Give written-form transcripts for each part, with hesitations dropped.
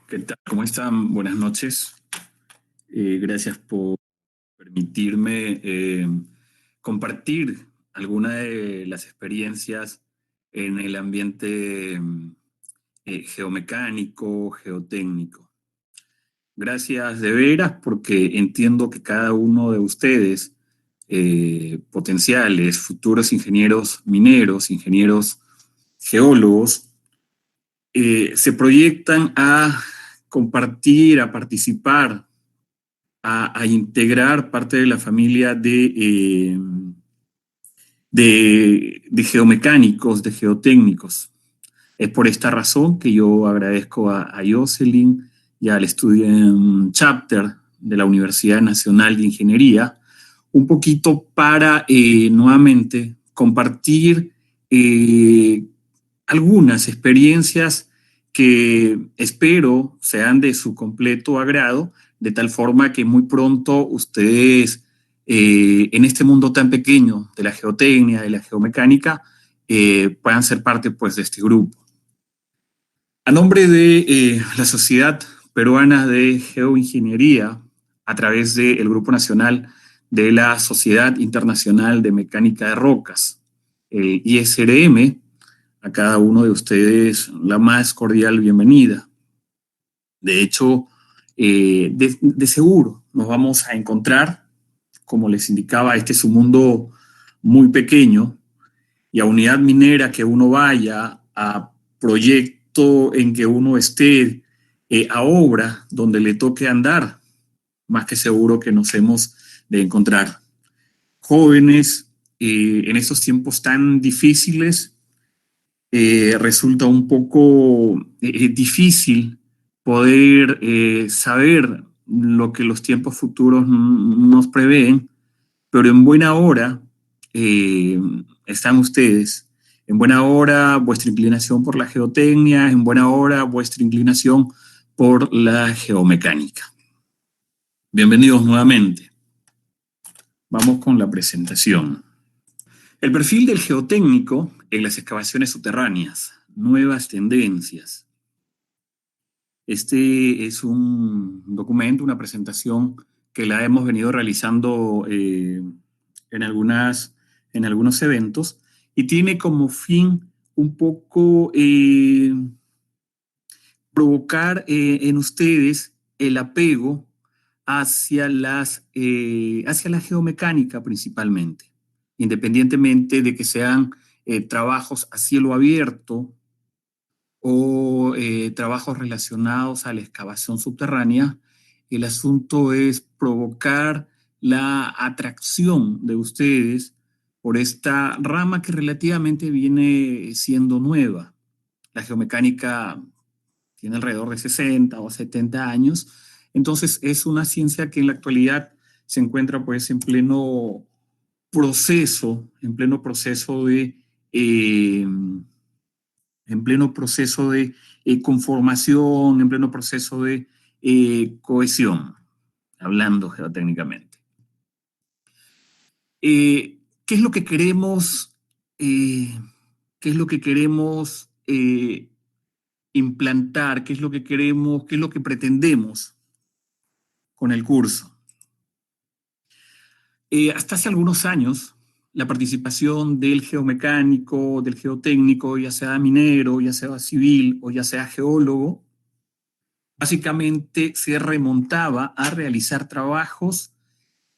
¿Qué tal? ¿Cómo están? Buenas noches. Gracias por permitirme compartir alguna de las experiencias en el ambiente geomecánico, geotécnico. Gracias de veras porque entiendo que cada uno de ustedes, potenciales, futuros ingenieros mineros, ingenieros geólogos, se proyectan a compartir, a participar, a integrar parte de la familia de geomecánicos, de geotécnicos. Es por esta razón que yo agradezco a Jocelyn y al Student Chapter de la Universidad Nacional de Ingeniería, un poquito para nuevamente compartir eh, algunas experiencias que espero sean de su completo agrado, de tal forma que muy pronto ustedes, en este mundo tan pequeño de la geotecnia, de la geomecánica, puedan ser parte pues, de este grupo. A nombre de la Sociedad Peruana de Geoingeniería, a través del Grupo Nacional de la Sociedad Internacional de Mecánica de Rocas, el ISRM, a cada uno de ustedes la más cordial bienvenida. De hecho, de seguro nos vamos a encontrar, como les indicaba, este es un mundo muy pequeño, y a unidad minera que uno vaya, a proyecto en que uno esté, a obra donde le toque andar, más que seguro que nos hemos de encontrar. Jóvenes, en estos tiempos tan difíciles, resulta un poco difícil poder saber lo que los tiempos futuros nos prevén, pero en buena hora eh, están ustedes. En buena hora vuestra inclinación por la geotecnia, en buena hora vuestra inclinación por la geomecánica. Bienvenidos nuevamente. Vamos con la presentación. El perfil del geotécnico en las excavaciones subterráneas, nuevas tendencias. Este es un documento, una presentación que la hemos venido realizando en algunos eventos, y tiene como fin un poco provocar en ustedes el apego hacia la geomecánica principalmente, independientemente de que sean trabajos a cielo abierto o trabajos relacionados a la excavación subterránea. El asunto es provocar la atracción de ustedes por esta rama que relativamente viene siendo nueva. La geomecánica tiene alrededor de 60 o 70 años, entonces es una ciencia que en la actualidad se encuentra pues en pleno proceso eh, conformación, en pleno proceso de cohesión, hablando geotécnicamente. ¿Qué es lo que queremos? ¿Qué es lo que queremos implantar? ¿Qué es lo que queremos? ¿Qué es lo que pretendemos con el curso? Hasta hace algunos años, la participación del geomecánico, del geotécnico, ya sea minero, ya sea civil o ya sea geólogo, básicamente se remontaba a realizar trabajos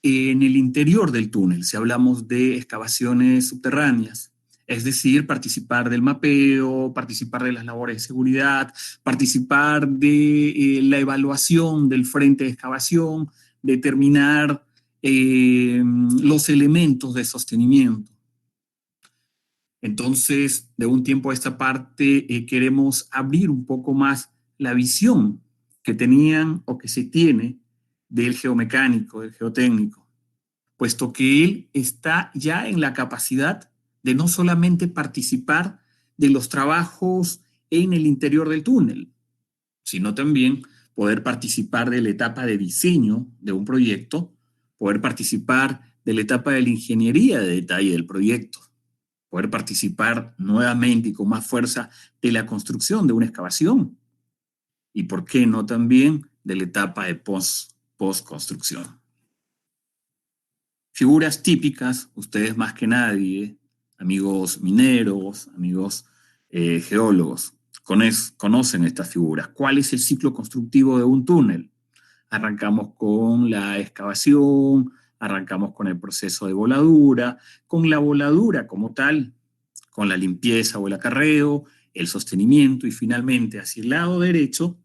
en el interior del túnel, si hablamos de excavaciones subterráneas. Es decir, participar del mapeo, participar de las labores de seguridad, participar de la evaluación del frente de excavación, determinar los elementos de sostenimiento. Entonces, de un tiempo a esta parte, queremos abrir un poco más la visión que tenían o que se tiene del geomecánico, del geotécnico, puesto que él está ya en la capacidad de no solamente participar de los trabajos en el interior del túnel, sino también poder participar de la etapa de diseño de un proyecto, poder participar de la etapa de la ingeniería de detalle del proyecto, poder participar nuevamente y con más fuerza de la construcción de una excavación. y por qué no también de la etapa de postconstrucción. Figuras típicas, ustedes más que nadie, amigos mineros, amigos geólogos, conocen estas figuras. ¿Cuál es el ciclo constructivo de un túnel? Arrancamos con la excavación, arrancamos con el proceso de voladura, con la voladura como tal, con la limpieza o el acarreo, el sostenimiento y finalmente hacia el lado derecho,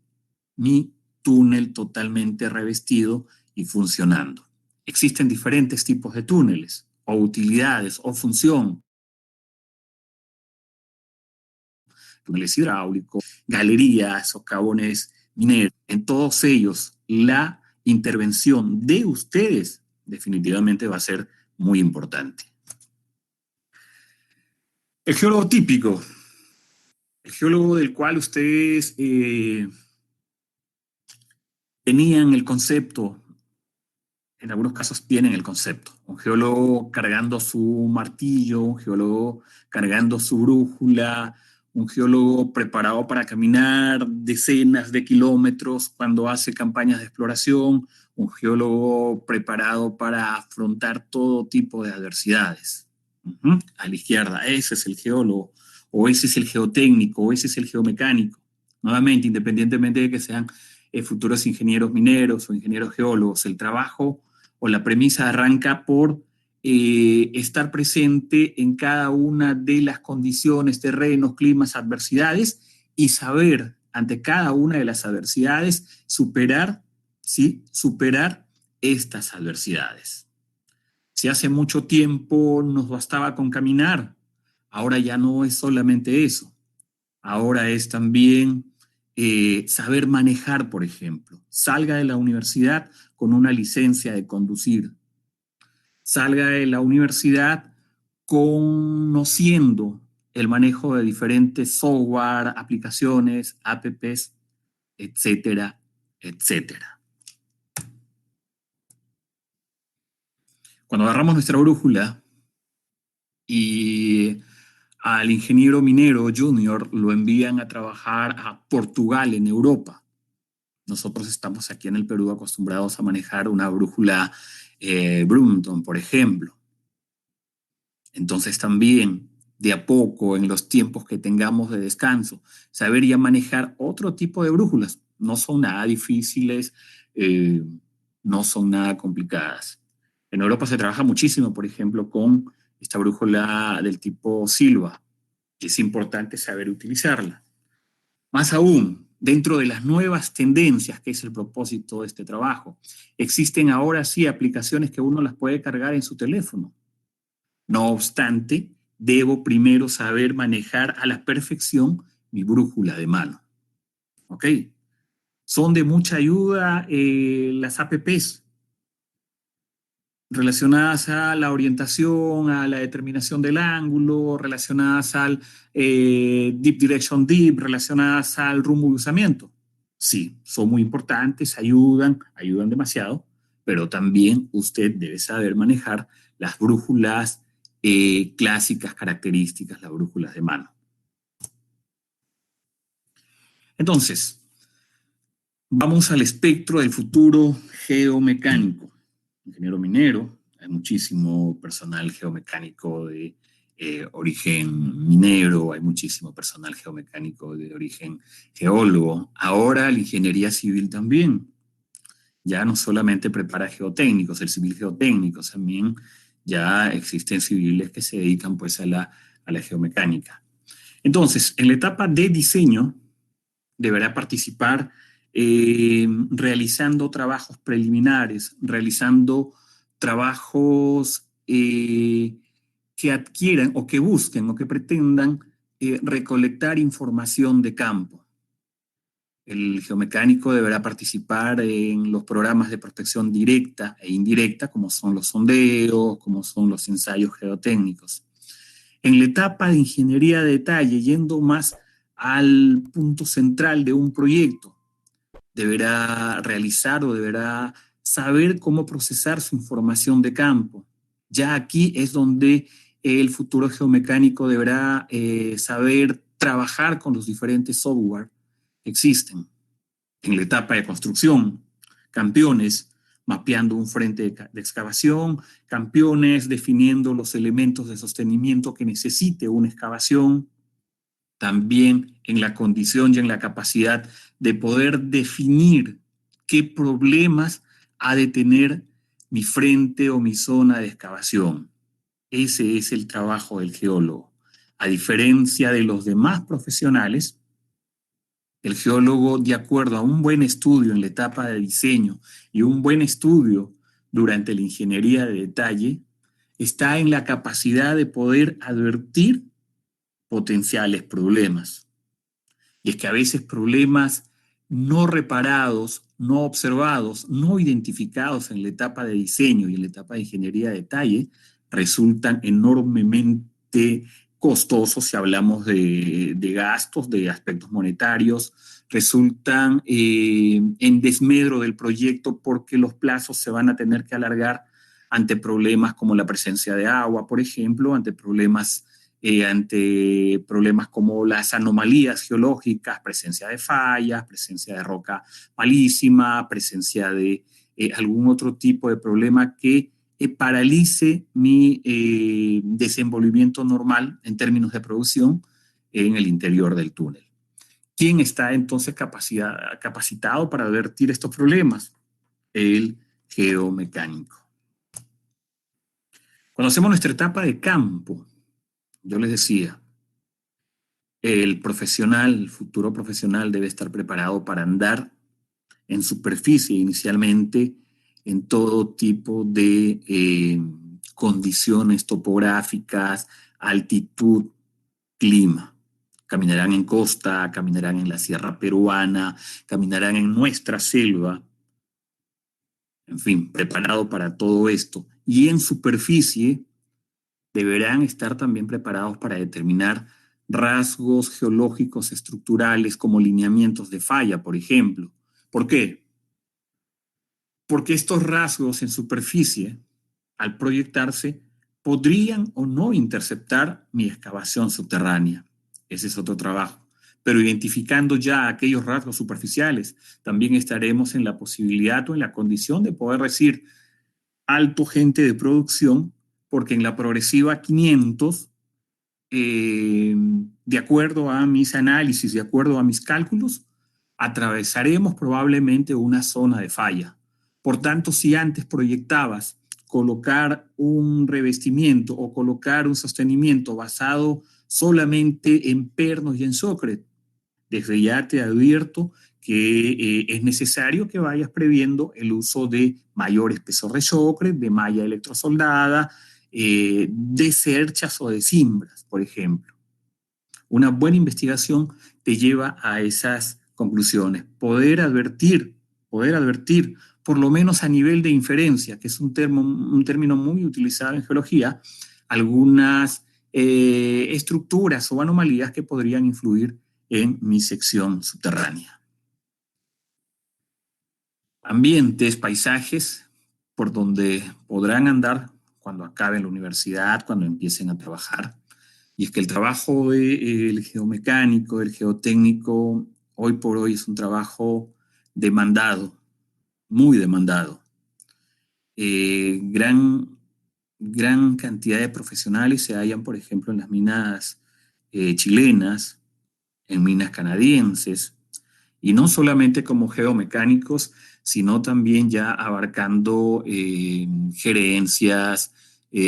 mi túnel totalmente revestido y funcionando. Existen diferentes tipos de túneles o utilidades o función. Túneles hidráulicos, galerías, socavones mineros. En todos ellos, la intervención de ustedes definitivamente va a ser muy importante. El geólogo típico, el geólogo del cual ustedes tenían el concepto, en algunos casos tienen el concepto. Un geólogo cargando su martillo, un geólogo cargando su brújula, un geólogo preparado para caminar decenas de kilómetros cuando hace campañas de exploración, un geólogo preparado para afrontar todo tipo de adversidades. A la izquierda, ese es el geólogo, o ese es el geotécnico, o ese es el geomecánico. Nuevamente, independientemente de que sean futuros ingenieros mineros o ingenieros geólogos, el trabajo o la premisa arranca por estar presente en cada una de las condiciones, terrenos, climas, adversidades y saber ante cada una de las adversidades superar, ¿sí? Superar estas adversidades. Si hace mucho tiempo nos bastaba con caminar, ahora ya no es solamente eso. Ahora es también saber manejar, por ejemplo. Salga de la universidad con una licencia de conducir. Salga de la universidad conociendo el manejo de diferentes software, aplicaciones, apps, etcétera, etcétera. Cuando agarramos nuestra brújula y al ingeniero minero junior lo envían a trabajar a Portugal, en Europa. Nosotros estamos aquí en el Perú acostumbrados a manejar una brújula Brunton, por ejemplo. Entonces también, de a poco, en los tiempos que tengamos de descanso, saber ya manejar otro tipo de brújulas. No son nada difíciles, no son nada complicadas. En Europa se trabaja muchísimo, por ejemplo, con esta brújula del tipo Silva. Es importante saber utilizarla. Más aún, dentro de las nuevas tendencias, que es el propósito de este trabajo, existen ahora sí aplicaciones que uno las puede cargar en su teléfono. No obstante, debo primero saber manejar a la perfección mi brújula de mano. ¿Ok? Son de mucha ayuda las apps relacionadas a la orientación, a la determinación del ángulo, relacionadas al Deep Direction Deep, relacionadas al rumbo de usamiento. Sí, son muy importantes, ayudan demasiado, pero también usted debe saber manejar las brújulas clásicas, características, las brújulas de mano. Entonces, vamos al espectro del futuro geomecánico. Ingeniero minero, hay muchísimo personal geomecánico de origen minero, hay muchísimo personal geomecánico de origen geólogo. Ahora la ingeniería civil también. Ya no solamente prepara geotécnicos, el civil geotécnico, también ya existen civiles que se dedican pues a la geomecánica. Entonces, en la etapa de diseño deberá participar realizando trabajos preliminares, realizando trabajos que adquieran o que busquen o que pretendan recolectar información de campo. El geomecánico deberá participar en los programas de prospección directa e indirecta, como son los sondeos, como son los ensayos geotécnicos. En la etapa de ingeniería de detalle, yendo más al punto central de un proyecto, deberá realizar o deberá saber cómo procesar su información de campo. Ya aquí es donde el futuro geomecánico deberá saber trabajar con los diferentes software que existen. en la etapa de construcción, campeones mapeando un frente de excavación, campeones definiendo los elementos de sostenimiento que necesite una excavación, también en la condición y en la capacidad de poder definir qué problemas ha de tener mi frente o mi zona de excavación. Ese es el trabajo del geólogo. A diferencia de los demás profesionales, el geólogo, de acuerdo a un buen estudio en la etapa de diseño y un buen estudio durante la ingeniería de detalle, está en la capacidad de poder advertir potenciales problemas. Y es que a veces problemas no reparados, no observados, no identificados en la etapa de diseño y en la etapa de ingeniería de detalle resultan enormemente costosos si hablamos de gastos, de aspectos monetarios, resultan en desmedro del proyecto porque los plazos se van a tener que alargar ante problemas como la presencia de agua, por ejemplo, ante problemas como las anomalías geológicas, presencia de fallas, presencia de roca malísima, presencia de algún otro tipo de problema que paralice mi desenvolvimiento normal en términos de producción en el interior del túnel. ¿Quién está entonces capacitado para advertir estos problemas? El geomecánico. Cuando hacemos nuestra etapa de campo, yo les decía, el profesional, el futuro profesional debe estar preparado para andar en superficie inicialmente en todo tipo de condiciones topográficas, altitud, clima. Caminarán en costa, caminarán en la sierra peruana, caminarán en nuestra selva, en fin, preparado para todo esto. Y en superficie deberán estar también preparados para determinar rasgos geológicos estructurales como lineamientos de falla, por ejemplo. ¿Por qué? Porque estos rasgos en superficie, al proyectarse, podrían o no interceptar mi excavación subterránea. Ese es otro trabajo. Pero identificando ya aquellos rasgos superficiales, también estaremos en la posibilidad o en la condición de poder decir, alto gente de producción, porque en la progresiva 500, de acuerdo a mis análisis, de acuerdo a mis cálculos, atravesaremos probablemente una zona de falla. Por tanto, si antes proyectabas colocar un revestimiento o colocar un sostenimiento basado solamente en pernos y en socret, desde ya te advierto que es necesario que vayas previendo el uso de mayor espesor de socret, de malla electrosoldada, de cerchas o de cimbras, por ejemplo. Una buena investigación te lleva a esas conclusiones. Poder advertir, por lo menos a nivel de inferencia, que es un término muy utilizado en geología, algunas estructuras o anomalías que podrían influir en mi sección subterránea. Ambientes, paisajes por donde podrán andar cuando acaben la universidad, cuando empiecen a trabajar. Y es que el trabajo del geomecánico, del geotécnico, hoy por hoy es un trabajo demandado, muy demandado. Gran cantidad de profesionales se hallan, por ejemplo, en las minas chilenas, en minas canadienses, y no solamente como geomecánicos, sino también ya abarcando gerencias,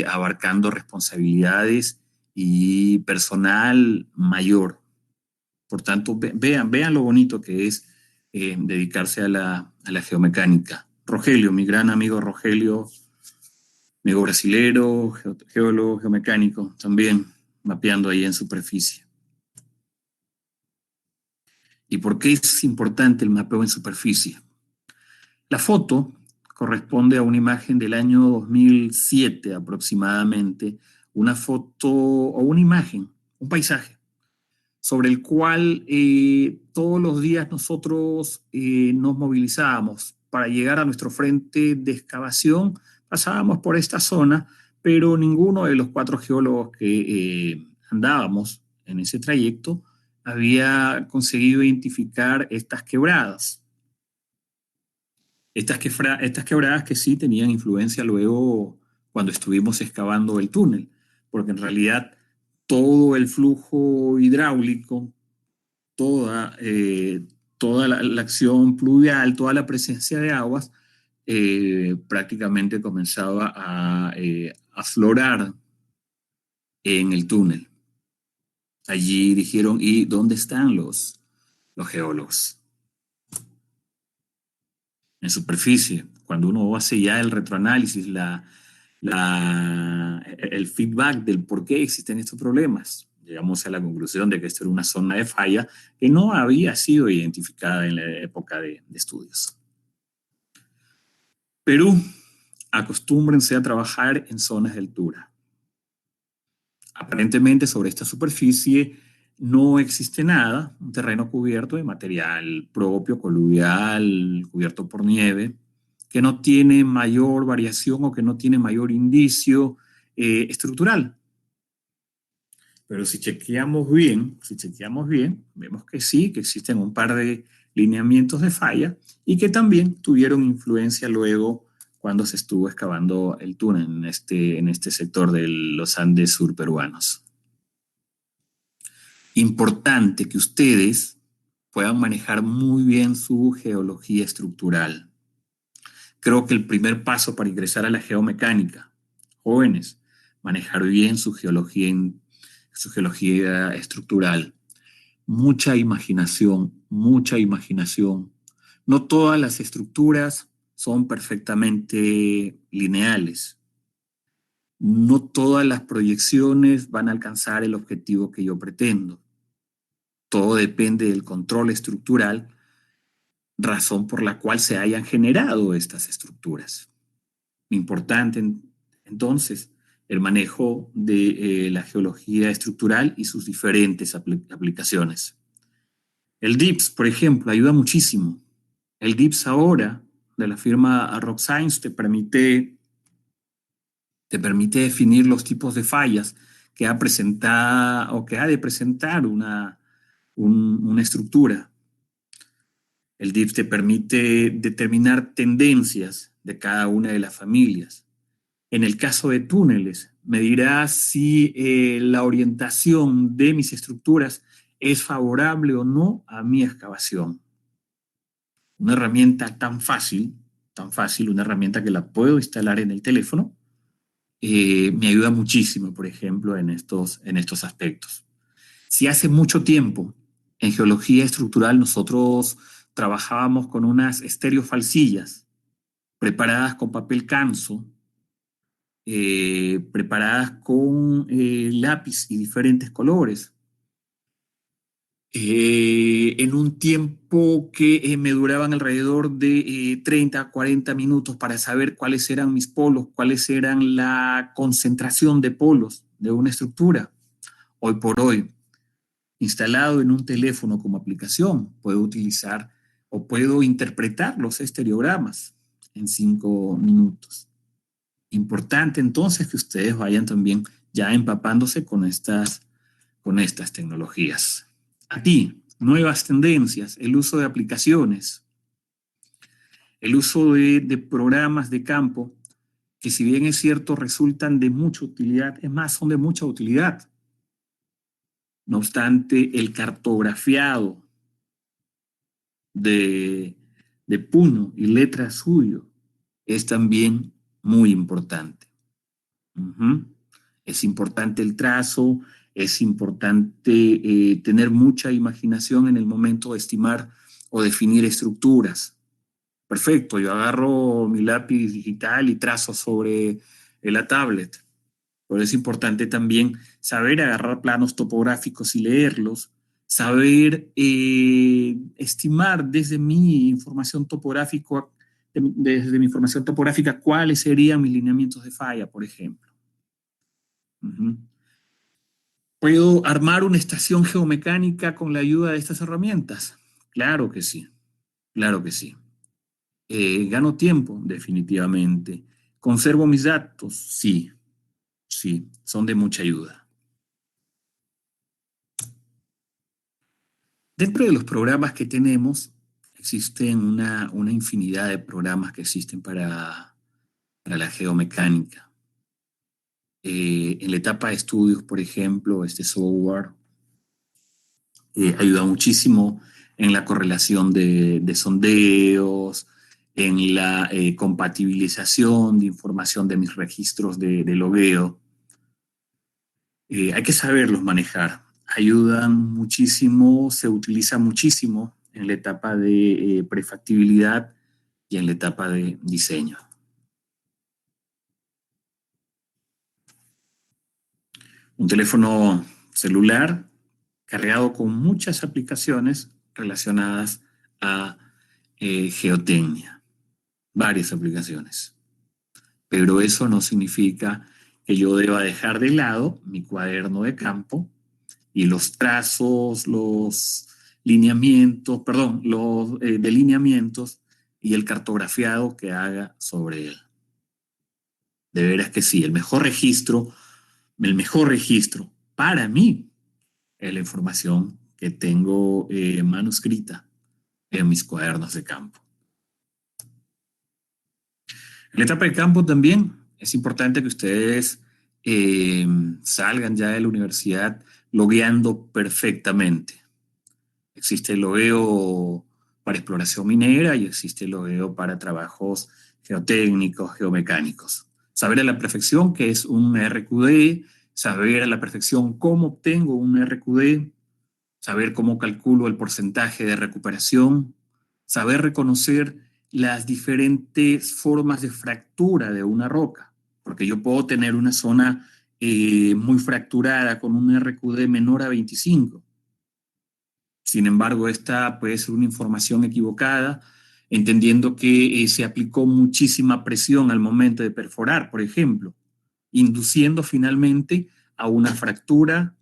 abarcando responsabilidades y personal mayor. Por tanto, vean lo bonito que es dedicarse a la geomecánica. Rogelio, mi gran amigo Rogelio, amigo brasilero, geólogo, geomecánico, también mapeando ahí en superficie. ¿Y por qué es importante el mapeo en superficie? La foto corresponde a una imagen del año 2007 aproximadamente, una foto o una imagen, un paisaje, sobre el cual todos los días nosotros nos movilizábamos para llegar a nuestro frente de excavación. Pasábamos por esta zona, pero ninguno de los 4 geólogos que andábamos en ese trayecto había conseguido identificar estas quebradas. Estas quebradas que sí tenían influencia luego cuando estuvimos excavando el túnel, porque en realidad todo el flujo hidráulico, toda, toda la acción pluvial, toda la presencia de aguas, prácticamente comenzaba a aflorar en el túnel. Allí dijeron, ¿y dónde están los geólogos? En superficie. Cuando uno hace ya el retroanálisis, el feedback del por qué existen estos problemas, llegamos a la conclusión de que esto era una zona de falla que no había sido identificada en la época de estudios. Perú, acostúmbrense a trabajar en zonas de altura. Aparentemente sobre esta superficie no existe nada, un terreno cubierto de material propio, coluvial, cubierto por nieve, que no tiene mayor variación o que no tiene mayor indicio estructural. Pero si chequeamos bien, vemos que sí, que existen un par de lineamientos de falla y que también tuvieron influencia luego cuando se estuvo excavando el túnel en este sector de los Andes surperuanos. Importante que ustedes puedan manejar muy bien su geología estructural. Creo que el primer paso para ingresar a la geomecánica, jóvenes, manejar bien su geología estructural. Mucha imaginación, mucha imaginación. No todas las estructuras son perfectamente lineales. No todas las proyecciones van a alcanzar el objetivo que yo pretendo. Todo depende del control estructural, razón por la cual se hayan generado estas estructuras. Importante entonces el manejo de la geología estructural y sus diferentes aplicaciones. El DIPS, por ejemplo, ayuda muchísimo. El DIPS ahora, de la firma Rock Science, te permite definir los tipos de fallas que ha presentado o que ha de presentar una estructura. El DIPS te permite determinar tendencias de cada una de las familias. En el caso de túneles, me dirá si la orientación de mis estructuras es favorable o no a mi excavación. Una herramienta tan fácil, una herramienta que la puedo instalar en el teléfono, me ayuda muchísimo, por ejemplo, en estos aspectos. Si hace mucho tiempo en geología estructural nosotros trabajábamos con unas estereofalsillas preparadas con papel canso, preparadas con lápiz y diferentes colores, en un tiempo que me duraban alrededor de 30 a 40 minutos para saber cuáles eran mis polos, cuáles eran la concentración de polos de una estructura. Hoy por hoy, instalado en un teléfono como aplicación, puedo utilizar o puedo interpretar los estereogramas en 5 minutos. Importante entonces que ustedes vayan también ya empapándose con estas tecnologías. A ti, nuevas tendencias, el uso de aplicaciones, el uso de programas de campo, que si bien es cierto resultan de mucha utilidad, es más, son de mucha utilidad. No obstante, el cartografiado de, de puño y letra suyo es también muy importante. Uh-huh. Es importante el trazo, es importante tener mucha imaginación en el momento de estimar o definir estructuras. Perfecto, yo agarro mi lápiz digital y trazo sobre la tablet, pero es importante también saber agarrar planos topográficos y leerlos, saber estimar desde mi información topográfica cuáles serían mis lineamientos de falla, por ejemplo. Uh-huh. ¿Puedo armar una estación geomecánica con la ayuda de estas herramientas? Claro que sí, claro que sí. ¿Gano tiempo? Definitivamente. ¿Conservo mis datos? Sí, sí, son de mucha ayuda. Dentro de los programas que tenemos, existen una infinidad de programas que existen para la geomecánica. En la etapa de estudios, por ejemplo, este software ayuda muchísimo en la correlación de sondeos, en la compatibilización de información de mis registros de logueo. Hay que saberlos manejar. Ayudan muchísimo, se utiliza muchísimo en la etapa de prefactibilidad y en la etapa de diseño. Un teléfono celular cargado con muchas aplicaciones relacionadas a geotecnia, varias aplicaciones. Pero eso no significa que yo deba dejar de lado mi cuaderno de campo y los trazos, los lineamientos, perdón, los delineamientos y el cartografiado que haga sobre él. De veras que sí, el mejor registro para mí es la información que tengo manuscrita en mis cuadernos de campo. En la etapa de campo también es importante que ustedes salgan ya de la universidad logueando perfectamente. Existe el logueo para exploración minera y existe el logueo para trabajos geotécnicos, geomecánicos. Saber a la perfección qué es un RQD, saber a la perfección cómo obtengo un RQD, saber cómo calculo el porcentaje de recuperación, saber reconocer las diferentes formas de fractura de una roca, porque yo puedo tener una zona muy fracturada con un RQD menor a 25. Sin embargo, esta puede ser una información equivocada, entendiendo que se aplicó muchísima presión al momento de perforar, por ejemplo, induciendo finalmente a una fractura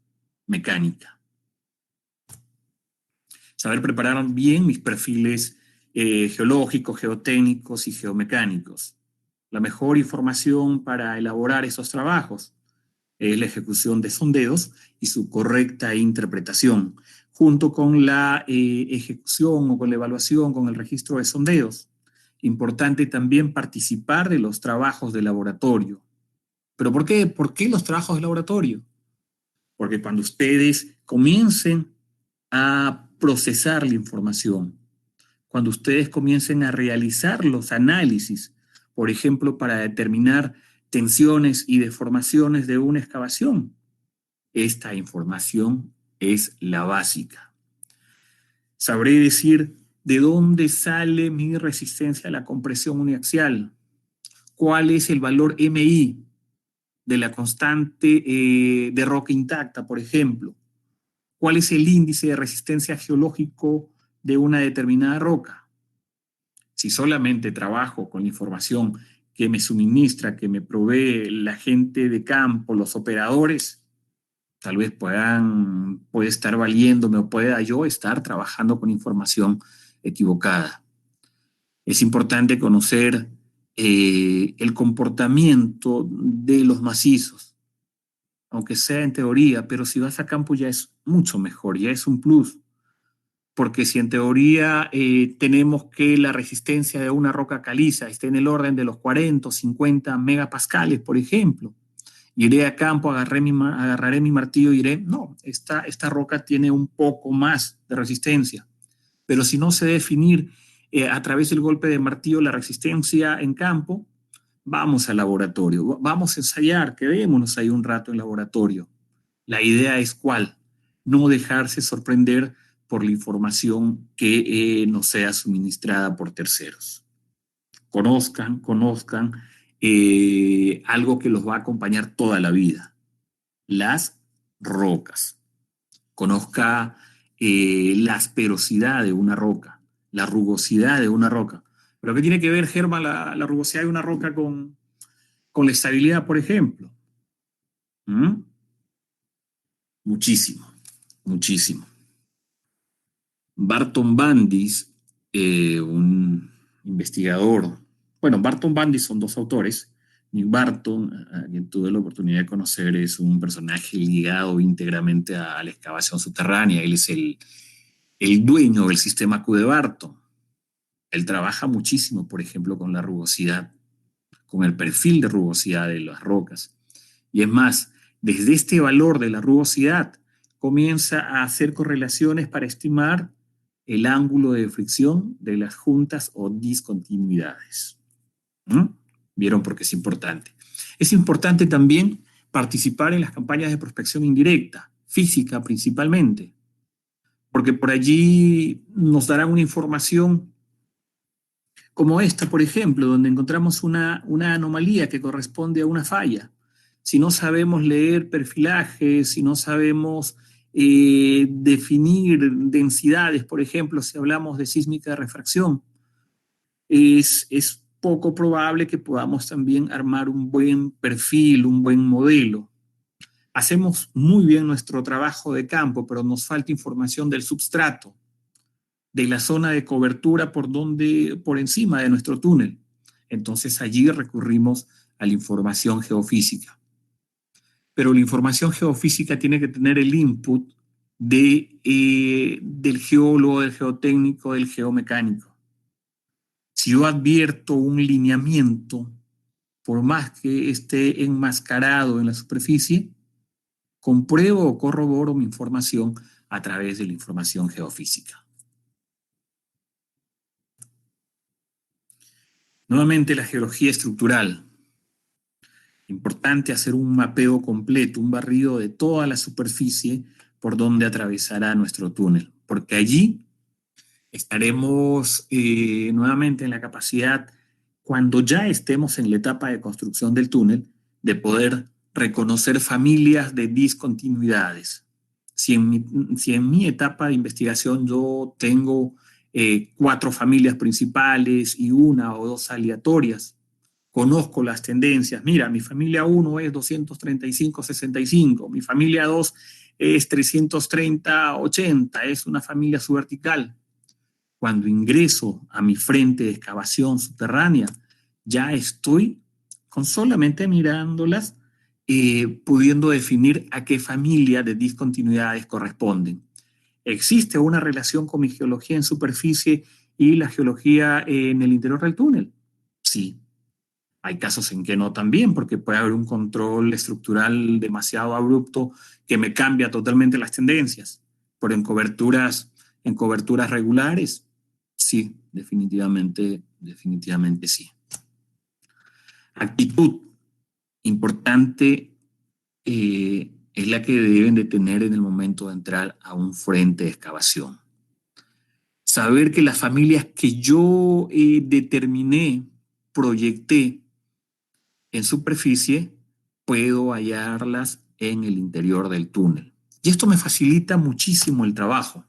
mecánica. Saber preparar bien mis perfiles geológicos, geotécnicos y geomecánicos. La mejor información para elaborar esos trabajos es la ejecución de sondeos y su correcta interpretación, junto con la ejecución o con la evaluación, con el registro de sondeos. Importante también participar de los trabajos de laboratorio. ¿Pero por qué? ¿Por qué los trabajos de laboratorio? Porque cuando ustedes comiencen a procesar la información, cuando ustedes comiencen a realizar los análisis, por ejemplo, para determinar tensiones y deformaciones de una excavación, esta información es la básica. Sabré decir de dónde sale mi resistencia a la compresión uniaxial, cuál es el valor MI de la constante de roca intacta, por ejemplo, cuál es el índice de resistencia geológico de una determinada roca. Si solamente trabajo con la información que me suministra, que me provee la gente de campo, los operadores, tal vez puede estar valiéndome o pueda yo estar trabajando con información equivocada. Es importante conocer el comportamiento de los macizos, aunque sea en teoría, pero si vas a campo ya es mucho mejor, ya es un plus. Porque si en teoría tenemos que la resistencia de una roca caliza esté en el orden de los 40 o 50 megapascales, por ejemplo, iré a campo, agarraré mi martillo y diré, no, esta roca tiene un poco más de resistencia. Pero si no sé definir a través del golpe de martillo la resistencia en campo, vamos al laboratorio, vamos a ensayar, quedémonos ahí un rato en laboratorio. La idea es ¿cuál? No dejarse sorprender por la información que nos sea suministrada por terceros. Conozcan algo que los va a acompañar toda la vida, las rocas. Conozca la asperosidad de una roca, la rugosidad de una roca. ¿Pero qué tiene que ver, Germán, la rugosidad de una roca con la estabilidad, por ejemplo? Muchísimo, muchísimo. Barton Bandis, un investigador, bueno, Barton Bandis son dos autores. Nick Barton, a quien tuve la oportunidad de conocer, es un personaje ligado íntegramente a la excavación subterránea. Él es el dueño del sistema Q de Barton. Él trabaja muchísimo, por ejemplo, con la rugosidad, con el perfil de rugosidad de las rocas. Y es más, desde este valor de la rugosidad, comienza a hacer correlaciones para estimar el ángulo de fricción de las juntas o discontinuidades. ¿Mm? ¿Vieron por qué es importante? Es importante también participar en las campañas de prospección indirecta, física principalmente, porque por allí nos darán una información como esta, por ejemplo, donde encontramos una anomalía que corresponde a una falla. Si no sabemos leer perfilajes, si no sabemos definir densidades, por ejemplo, si hablamos de sísmica de refracción, es poco probable que podamos también armar un buen perfil, un buen modelo. Hacemos muy bien nuestro trabajo de campo, pero nos falta información del substrato, de la zona de cobertura por encima de nuestro túnel. Entonces allí recurrimos a la información geofísica. Pero la información geofísica tiene que tener el input del geólogo, del geotécnico, del geomecánico. Si yo advierto un lineamiento, por más que esté enmascarado en la superficie, compruebo o corroboro mi información a través de la información geofísica. Nuevamente, la geología estructural. Importante hacer un mapeo completo, un barrido de toda la superficie por donde atravesará nuestro túnel, porque allí estaremos nuevamente en la capacidad, cuando ya estemos en la etapa de construcción del túnel, de poder reconocer familias de discontinuidades. Si en mi etapa de investigación yo tengo 4 familias principales y 1 o 2 aleatorias, conozco las tendencias. Mira, mi familia 1 es 235-65, mi familia 2 es 330-80, es una familia subvertical. Cuando ingreso a mi frente de excavación subterránea, ya estoy con solamente mirándolas, pudiendo definir a qué familia de discontinuidades corresponden. ¿Existe una relación con mi geología en superficie y la geología en el interior del túnel? Sí. Hay casos en que no también, porque puede haber un control estructural demasiado abrupto que me cambia totalmente las tendencias. Pero en coberturas regulares, sí, definitivamente sí. Actitud importante es la que deben de tener en el momento de entrar a un frente de excavación. Saber que las familias que yo determiné, proyecté en superficie, puedo hallarlas en el interior del túnel. Y esto me facilita muchísimo el trabajo,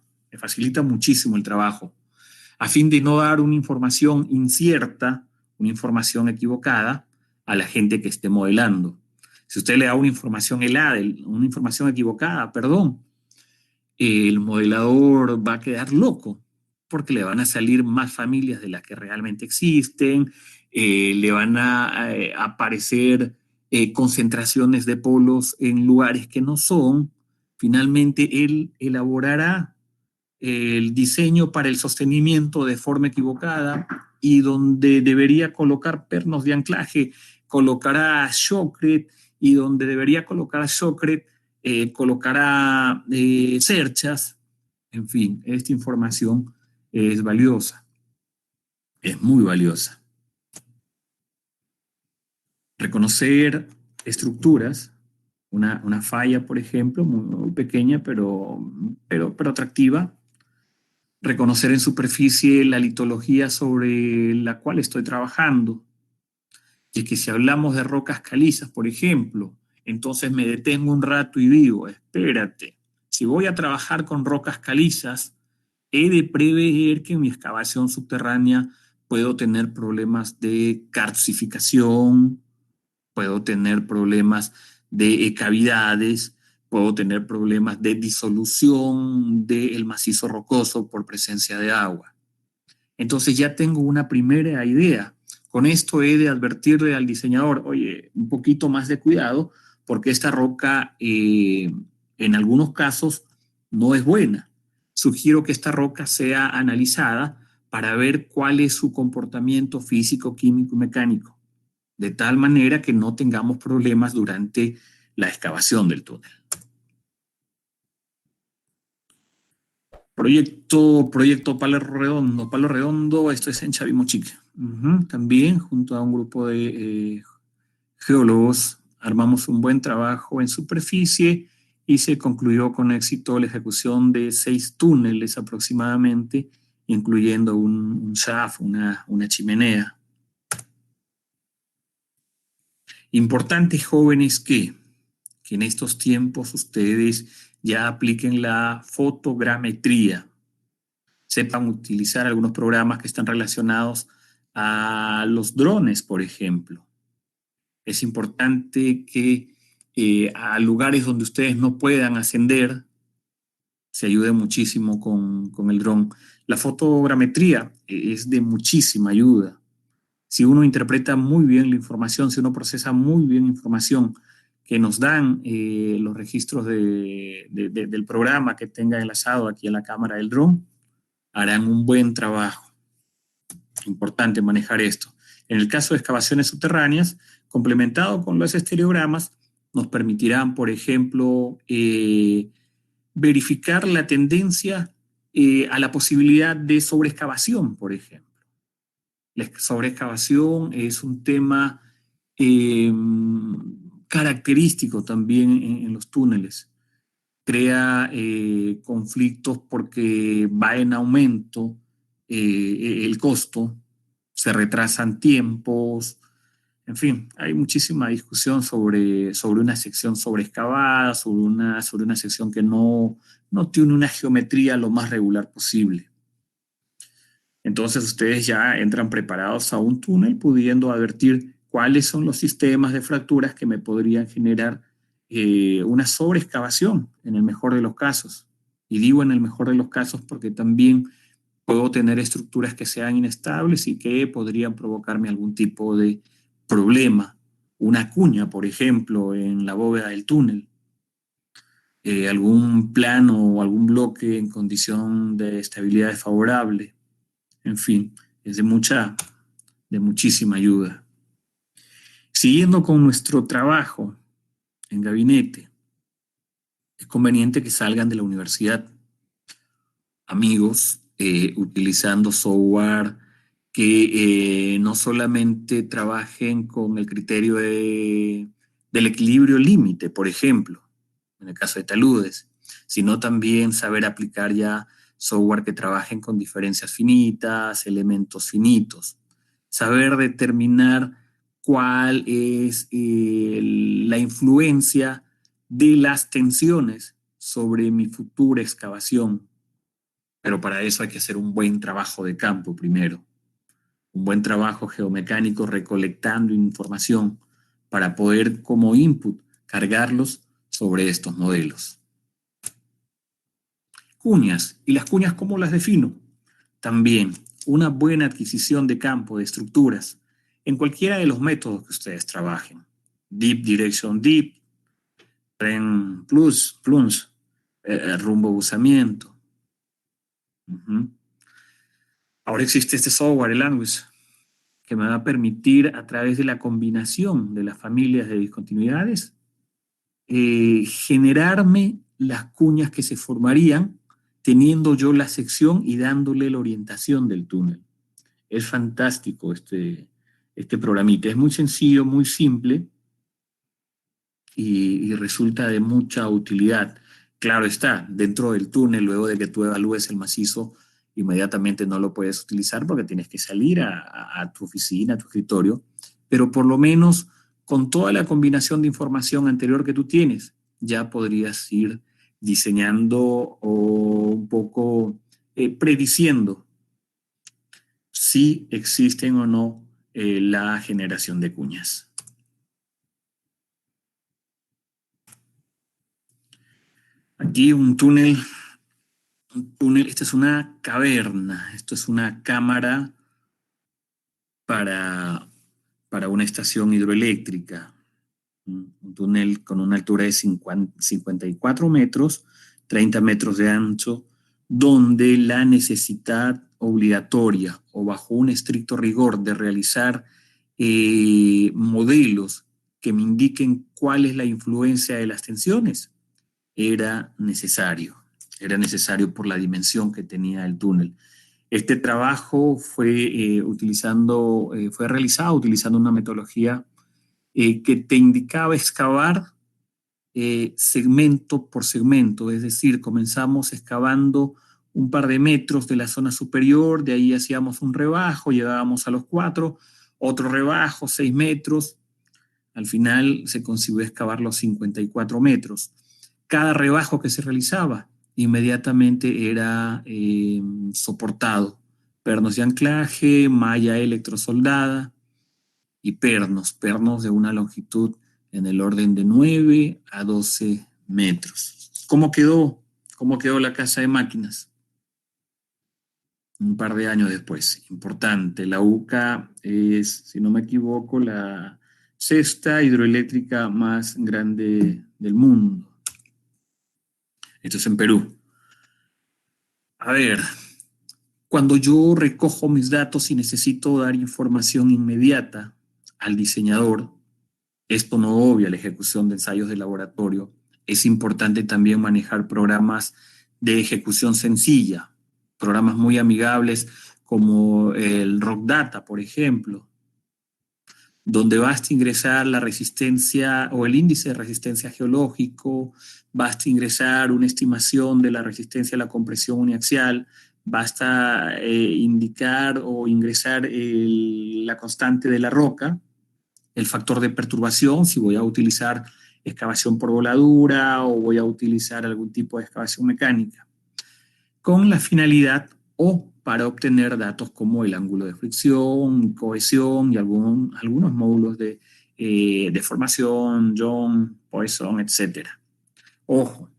a fin de no dar una información incierta, una información equivocada a la gente que esté modelando. Si usted le da una información helada, una información equivocada, perdón, el modelador va a quedar loco, porque le van a salir más familias de las que realmente existen, le van a aparecer concentraciones de polos en lugares que no son. Finalmente, él elaborará el diseño para el sostenimiento de forma equivocada, y donde debería colocar pernos de anclaje, colocará shotcrete, y donde debería colocar shotcrete, colocará cerchas. En fin, esta información es valiosa, es muy valiosa. Reconocer estructuras, una falla, por ejemplo, muy pequeña, pero atractiva. Reconocer en superficie la litología sobre la cual estoy trabajando. Y que si hablamos de rocas calizas, por ejemplo, entonces me detengo un rato y digo, espérate, si voy a trabajar con rocas calizas, he de prever que en mi excavación subterránea puedo tener problemas de calcificación, puedo tener problemas de cavidades, puedo tener problemas de disolución del macizo rocoso por presencia de agua. Entonces ya tengo una primera idea. Con esto he de advertirle al diseñador, oye, un poquito más de cuidado, porque esta roca en algunos casos no es buena. Sugiero que esta roca sea analizada para ver cuál es su comportamiento físico, químico y mecánico, de tal manera que no tengamos problemas durante la excavación del túnel. Proyecto Palo Redondo. Palo Redondo, esto es en Chavimochique. También, junto a un grupo de geólogos, armamos un buen trabajo en superficie y se concluyó con éxito la ejecución de 6 túneles aproximadamente, incluyendo un shaft, una chimenea. Importante, jóvenes, que en estos tiempos ustedes ya apliquen la fotogrametría, sepan utilizar algunos programas que están relacionados a los drones, por ejemplo. Es importante que a lugares donde ustedes no puedan ascender, se ayude muchísimo con el dron. La fotogrametría es de muchísima ayuda. Si uno interpreta muy bien la información, si uno procesa muy bien la información que nos dan los registros del programa que tenga enlazado aquí a la cámara del dron, harán un buen trabajo. Importante manejar esto. En el caso de excavaciones subterráneas, complementado con los estereogramas, nos permitirán, por ejemplo, verificar la tendencia a la posibilidad de sobreexcavación, por ejemplo. La sobreexcavación es un tema característico también en los túneles. Crea conflictos porque va en aumento el costo, se retrasan tiempos, en fin, hay muchísima discusión sobre una sección sobreexcavada, sobre una sección que no tiene una geometría lo más regular posible. Entonces ustedes ya entran preparados a un túnel pudiendo advertir cuáles son los sistemas de fracturas que me podrían generar una sobreexcavación en el mejor de los casos. Y digo en el mejor de los casos porque también puedo tener estructuras que sean inestables y que podrían provocarme algún tipo de problema. Una cuña, por ejemplo, en la bóveda del túnel. Algún plano o algún bloque en condición de estabilidad desfavorable. En fin, es de muchísima ayuda. Siguiendo con nuestro trabajo en gabinete, es conveniente que salgan de la universidad, amigos, utilizando software que no solamente trabajen con el criterio del equilibrio límite, por ejemplo, en el caso de taludes, sino también saber aplicar ya software que trabajen con diferencias finitas, elementos finitos, saber determinar cuál es la influencia de las tensiones sobre mi futura excavación. Pero para eso hay que hacer un buen trabajo de campo primero, un buen trabajo geomecánico recolectando información para poder como input cargarlos sobre estos modelos. Cuñas. ¿Y las cuñas cómo las defino? También una buena adquisición de campo, de estructuras, en cualquiera de los métodos que ustedes trabajen. Deep Direction Deep, Tren Plunge, rumbo buzamiento. Ahora existe este software, el Language, que me va a permitir a través de la combinación de las familias de discontinuidades generarme las cuñas que se formarían teniendo yo la sección y dándole la orientación del túnel. Es fantástico este programita. Es muy sencillo, muy simple y resulta de mucha utilidad. Claro está, dentro del túnel, luego de que tú evalúes el macizo, inmediatamente no lo puedes utilizar porque tienes que salir a tu oficina, a tu escritorio, pero por lo menos con toda la combinación de información anterior que tú tienes, ya podrías ir diseñando o un poco prediciendo si existen o no la generación de cuñas. Aquí un túnel, esta es una caverna, esto es una cámara para una estación hidroeléctrica. Un túnel con una altura de 54 metros, 30 metros de ancho, donde la necesidad obligatoria o bajo un estricto rigor de realizar modelos que me indiquen cuál es la influencia de las tensiones, era necesario. Era necesario por la dimensión que tenía el túnel. Este trabajo fue realizado utilizando una metodología que te indicaba excavar segmento por segmento, es decir, comenzamos excavando un par de metros de la zona superior, de ahí hacíamos un rebajo, llegábamos a los 4, otro rebajo, 6 metros, al final se consiguió excavar los 54 metros. Cada rebajo que se realizaba inmediatamente era soportado. Pernos de anclaje, malla electrosoldada y pernos de una longitud en el orden de 9 a 12 metros. ¿Cómo quedó? ¿Cómo quedó la casa de máquinas? Un par de años después. Importante. La UCA es, si no me equivoco, la sexta hidroeléctrica más grande del mundo. Esto es en Perú. A ver, cuando yo recojo mis datos y necesito dar información inmediata al diseñador, esto no obvia la ejecución de ensayos de laboratorio. Es importante también manejar programas de ejecución sencilla, programas muy amigables como el RockData, por ejemplo, donde basta ingresar la resistencia o el índice de resistencia geológico, basta ingresar una estimación de la resistencia a la compresión uniaxial, basta indicar o ingresar la constante de la roca, el factor de perturbación, si voy a utilizar excavación por voladura o voy a utilizar algún tipo de excavación mecánica, con la finalidad o para obtener datos como el ángulo de fricción, cohesión y algunos módulos de deformación, Young, Poisson, etc. Ojo,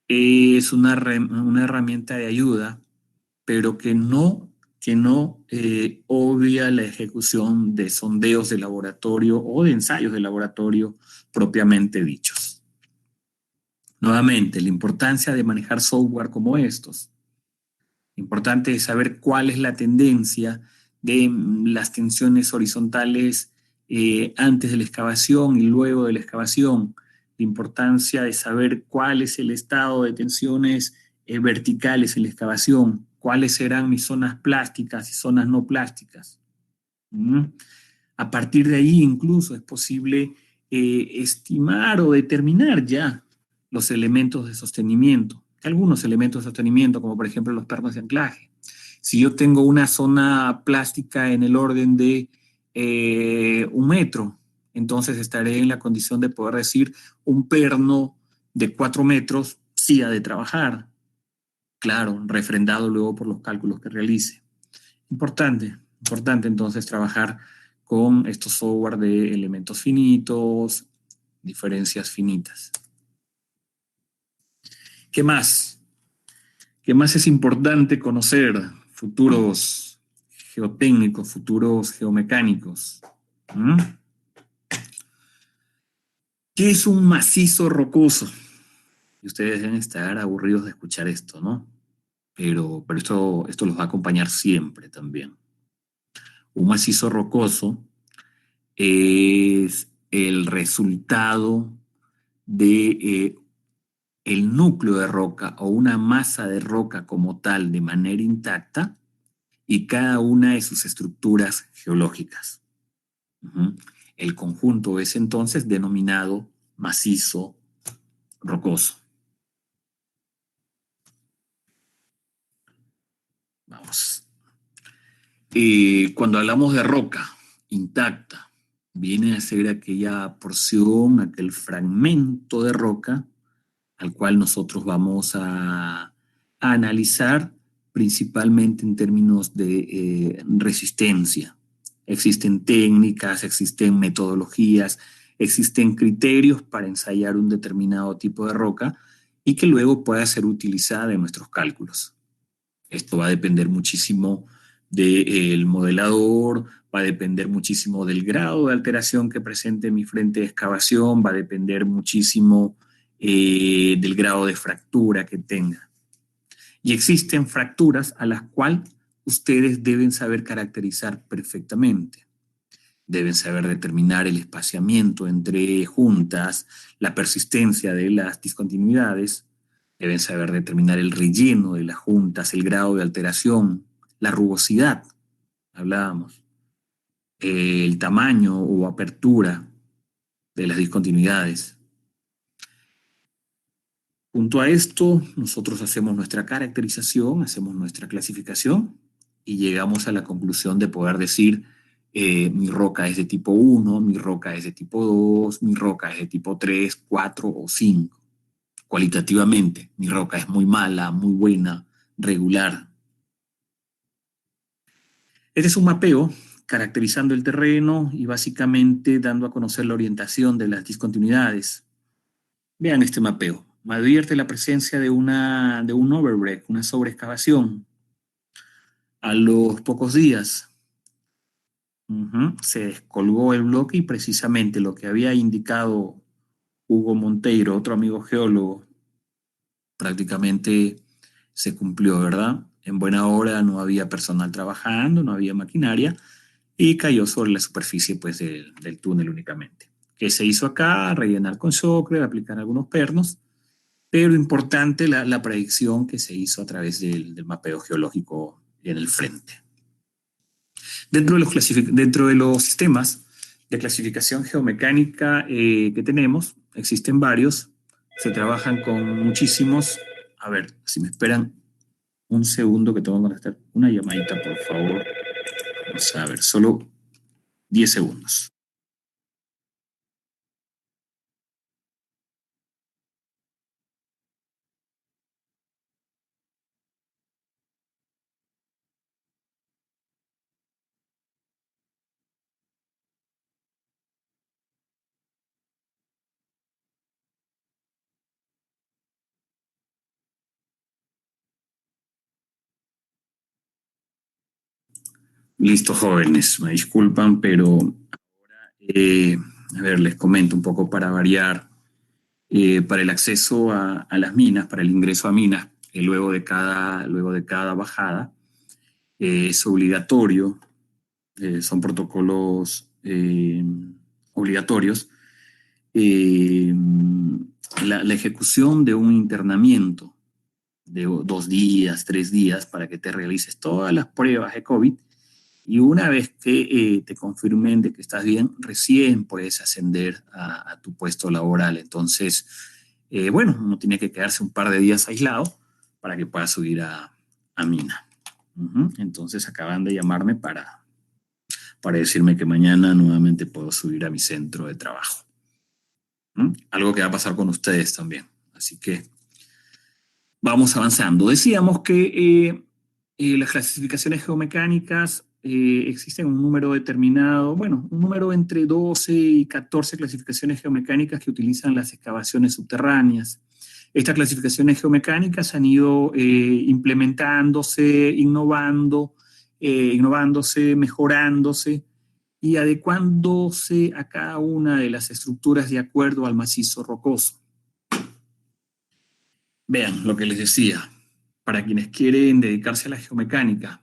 es una herramienta de ayuda, pero que no obvia la ejecución de sondeos de laboratorio o de ensayos de laboratorio propiamente dichos. Nuevamente, la importancia de manejar software como estos. Importante es saber cuál es la tendencia de las tensiones horizontales antes de la excavación y luego de la excavación. La importancia de saber cuál es el estado de tensiones verticales en la excavación, cuáles serán mis zonas plásticas y zonas no plásticas. A partir de ahí incluso es posible estimar o determinar ya los elementos de sostenimiento. Algunos elementos de sostenimiento, como por ejemplo los pernos de anclaje. Si yo tengo una zona plástica en el orden de 1 metro, entonces estaré en la condición de poder decir un perno de 4 metros sí ha de trabajar. Claro, refrendado luego por los cálculos que realice. Importante entonces trabajar con estos software de elementos finitos, diferencias finitas. ¿Qué más? ¿Qué más es importante conocer? Futuros geotécnicos, futuros geomecánicos. ¿Qué es un macizo rocoso? Y ustedes deben estar aburridos de escuchar esto, ¿no? Pero esto los va a acompañar siempre también. Un macizo rocoso es el resultado de el núcleo de roca o una masa de roca como tal de manera intacta y cada una de sus estructuras geológicas. El conjunto es entonces denominado macizo rocoso. Vamos. Cuando hablamos de roca intacta, viene a ser aquella porción, aquel fragmento de roca al cual nosotros vamos a analizar principalmente en términos de resistencia. Existen técnicas, existen metodologías, existen criterios para ensayar un determinado tipo de roca y que luego pueda ser utilizada en nuestros cálculos. Esto va a depender muchísimo del modelador, va a depender muchísimo del grado de alteración que presente mi frente de excavación, va a depender muchísimo del grado de fractura que tenga. Y existen fracturas a las cuales ustedes deben saber caracterizar perfectamente. Deben saber determinar el espaciamiento entre juntas, la persistencia de las discontinuidades, deben saber determinar el relleno de las juntas, el grado de alteración, la rugosidad, hablábamos, el tamaño o apertura de las discontinuidades. Junto a esto, nosotros hacemos nuestra caracterización, hacemos nuestra clasificación y llegamos a la conclusión de poder decir mi roca es de tipo 1, mi roca es de tipo 2, mi roca es de tipo 3, 4 o 5. Cualitativamente, mi roca es muy mala, muy buena, regular. Este es un mapeo caracterizando el terreno y básicamente dando a conocer la orientación de las discontinuidades. Vean este mapeo. Me advierte la presencia de un overbreak, una sobreexcavación. A los pocos días se descolgó el bloque y precisamente lo que había indicado Hugo Monteiro, otro amigo geólogo, prácticamente se cumplió, ¿verdad? En buena hora no había personal trabajando, no había maquinaria y cayó sobre la superficie pues, del túnel únicamente. ¿Qué se hizo acá? Rellenar con socre, aplicar algunos pernos, pero importante la predicción que se hizo a través del mapeo geológico en el frente. Dentro de los sistemas de clasificación geomecánica que tenemos, existen varios, se trabajan con muchísimos. A ver, si me esperan un segundo que tengo que contestar una llamadita, por favor. Vamos a ver, solo 10 segundos. Listo, jóvenes, me disculpan, pero eh, a ver, les comento un poco para variar. Para el acceso a las minas, para el ingreso a minas, luego de cada bajada, es obligatorio, son protocolos obligatorios, eh, la ejecución de un internamiento de 2 días, 3 días, para que te realices todas las pruebas de COVID y una vez que te confirmen de que estás bien, recién puedes ascender a tu puesto laboral. Entonces, bueno, uno tiene que quedarse un par de días aislado para que pueda subir a Mina. Entonces acaban de llamarme para decirme que mañana nuevamente puedo subir a mi centro de trabajo. Algo que va a pasar con ustedes también. Así que vamos avanzando. Decíamos que las clasificaciones geomecánicas existen un número determinado, bueno, un número entre 12 y 14 clasificaciones geomecánicas que utilizan las excavaciones subterráneas. Estas clasificaciones geomecánicas han ido implementándose, innovándose, mejorándose y adecuándose a cada una de las estructuras de acuerdo al macizo rocoso. Vean lo que les decía, para quienes quieren dedicarse a la geomecánica.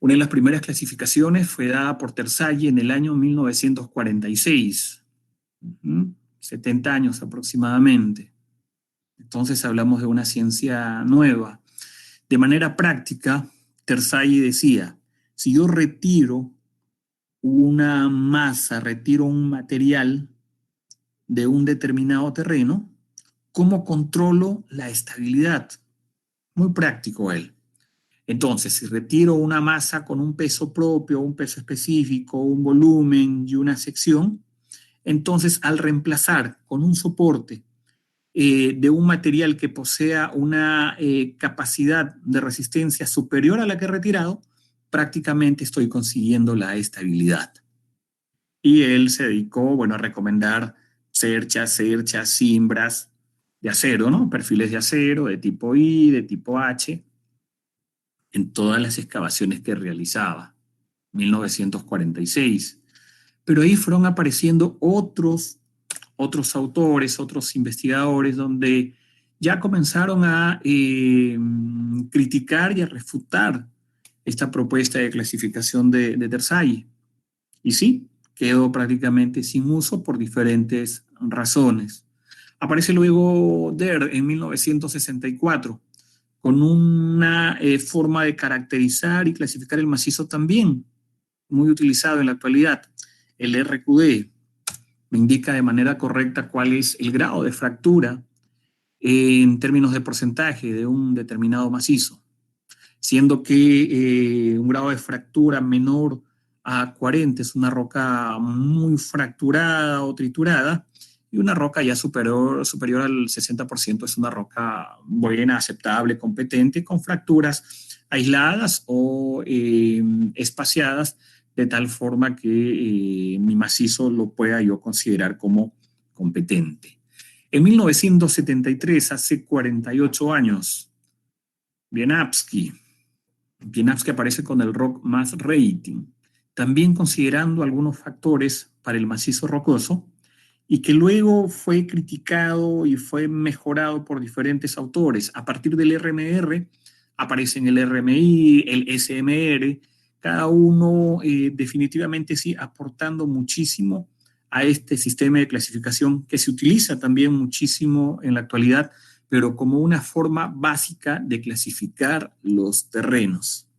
Una de las primeras clasificaciones fue dada por Terzaghi en el año 1946, 70 años aproximadamente. Entonces hablamos de una ciencia nueva. De manera práctica, Terzaghi decía, si yo retiro una masa, retiro un material de un determinado terreno, ¿cómo controlo la estabilidad? Muy práctico él. Entonces, si retiro una masa con un peso propio, un peso específico, un volumen y una sección, entonces al reemplazar con un soporte de un material que posea una capacidad de resistencia superior a la que he retirado, prácticamente estoy consiguiendo la estabilidad. Y él se dedicó, bueno, a recomendar cerchas, cimbras de acero, ¿no? Perfiles de acero de tipo I, de tipo H, en todas las excavaciones que realizaba, 1946. Pero ahí fueron apareciendo otros autores, otros investigadores, donde ya comenzaron a criticar y a refutar esta propuesta de clasificación de Terzaghi. Y sí, quedó prácticamente sin uso por diferentes razones. Aparece luego DER en 1964 con una forma de caracterizar y clasificar el macizo también muy utilizado en la actualidad, el RQD. Me indica de manera correcta cuál es el grado de fractura en términos de porcentaje de un determinado macizo, siendo que un grado de fractura menor a 40 es una roca muy fracturada o triturada, y una roca ya superior al 60% es una roca buena, aceptable, competente, con fracturas aisladas o espaciadas, de tal forma que mi macizo lo pueda yo considerar como competente. En 1973, hace 48 años, Wieniawski aparece con el Rock Mass Rating, también considerando algunos factores para el macizo rocoso, y que luego fue criticado y fue mejorado por diferentes autores. A partir del RMR aparecen el RMI, el SMR, cada uno definitivamente sí aportando muchísimo a este sistema de clasificación que se utiliza también muchísimo en la actualidad, pero como una forma básica de clasificar los terrenos.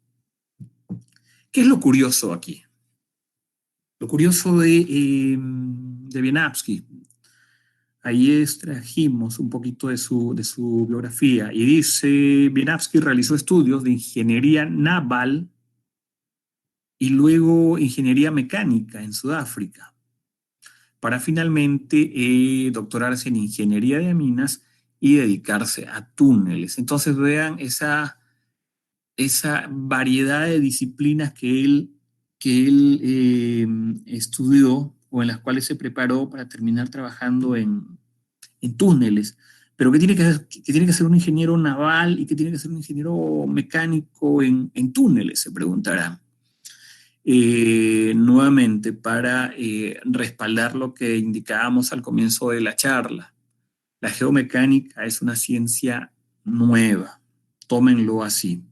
¿Qué es lo curioso aquí? Lo curioso de Wieniawski, ahí extrajimos un poquito de su biografía, y dice: Wieniawski realizó estudios de ingeniería naval y luego ingeniería mecánica en Sudáfrica, para finalmente doctorarse en ingeniería de minas y dedicarse a túneles. Entonces vean esa variedad de disciplinas que él estudió, o en las cuales se preparó para terminar trabajando en túneles. Pero ¿qué tiene que ser un ingeniero naval y qué tiene que ser un ingeniero mecánico en túneles? Se preguntarán. Nuevamente, para respaldar lo que indicábamos al comienzo de la charla, la geomecánica es una ciencia nueva, tómenlo así.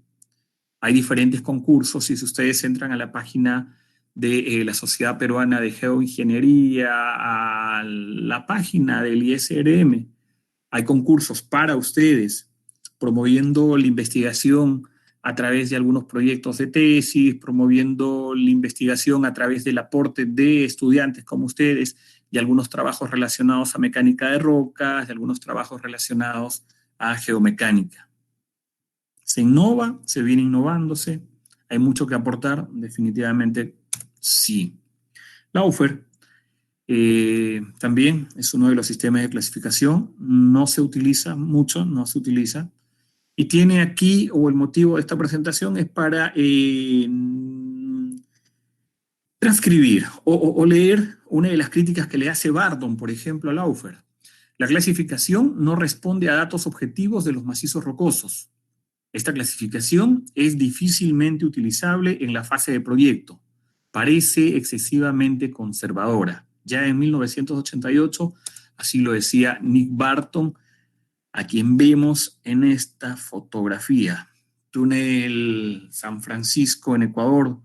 Hay diferentes concursos, y si ustedes entran a la página de la Sociedad Peruana de Geoingeniería, a la página del ISRM, hay concursos para ustedes, promoviendo la investigación a través de algunos proyectos de tesis, promoviendo la investigación a través del aporte de estudiantes como ustedes, y algunos trabajos relacionados a mecánica de rocas, y algunos trabajos relacionados a geomecánica. Se innova, se viene innovándose, hay mucho que aportar, definitivamente sí. Laufer también es uno de los sistemas de clasificación, no se utiliza mucho, no se utiliza, y tiene aquí, o el motivo de esta presentación es para transcribir o leer una de las críticas que le hace Barton, por ejemplo, a Laufer. La clasificación no responde a datos objetivos de los macizos rocosos. Esta clasificación es difícilmente utilizable en la fase de proyecto. Parece excesivamente conservadora. Ya en 1988, así lo decía Nick Barton, a quien vemos en esta fotografía. Túnel San Francisco en Ecuador,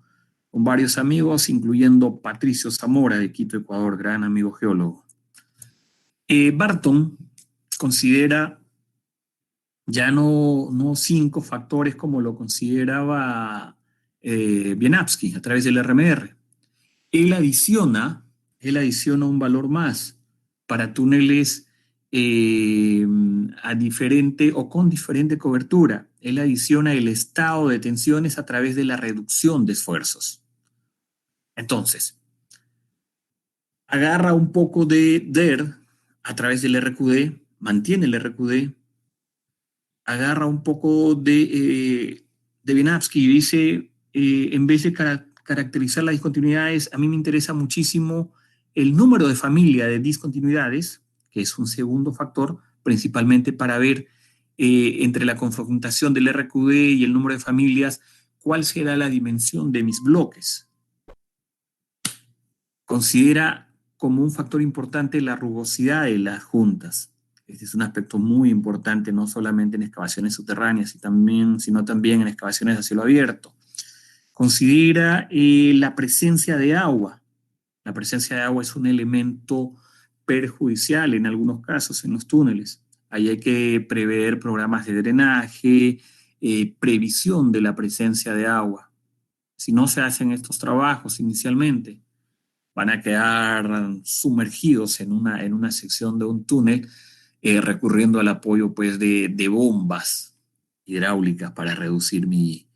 con varios amigos, incluyendo Patricio Zamora de Quito, Ecuador, gran amigo geólogo. Barton considera ya no 5 factores como lo consideraba Wieniawski a través del RMR. Él adiciona un valor más para túneles a diferente o con diferente cobertura. Él adiciona el estado de tensiones a través de la reducción de esfuerzos. Entonces, agarra un poco de DER a través del RQD, mantiene el RQD, agarra un poco de Wieniawski y dice, en vez de caracterizar las discontinuidades, a mí me interesa muchísimo el número de familia de discontinuidades, que es un segundo factor, principalmente para ver entre la confrontación del RQD y el número de familias, cuál será la dimensión de mis bloques. Considera como un factor importante la rugosidad de las juntas. Este es un aspecto muy importante, no solamente en excavaciones subterráneas, sino también en excavaciones a cielo abierto. Considera la presencia de agua. La presencia de agua es un elemento perjudicial en algunos casos en los túneles. Ahí hay que prever programas de drenaje, previsión de la presencia de agua. Si no se hacen estos trabajos inicialmente, van a quedar sumergidos en una sección de un túnel, recurriendo al apoyo pues, de bombas hidráulicas para reducir mi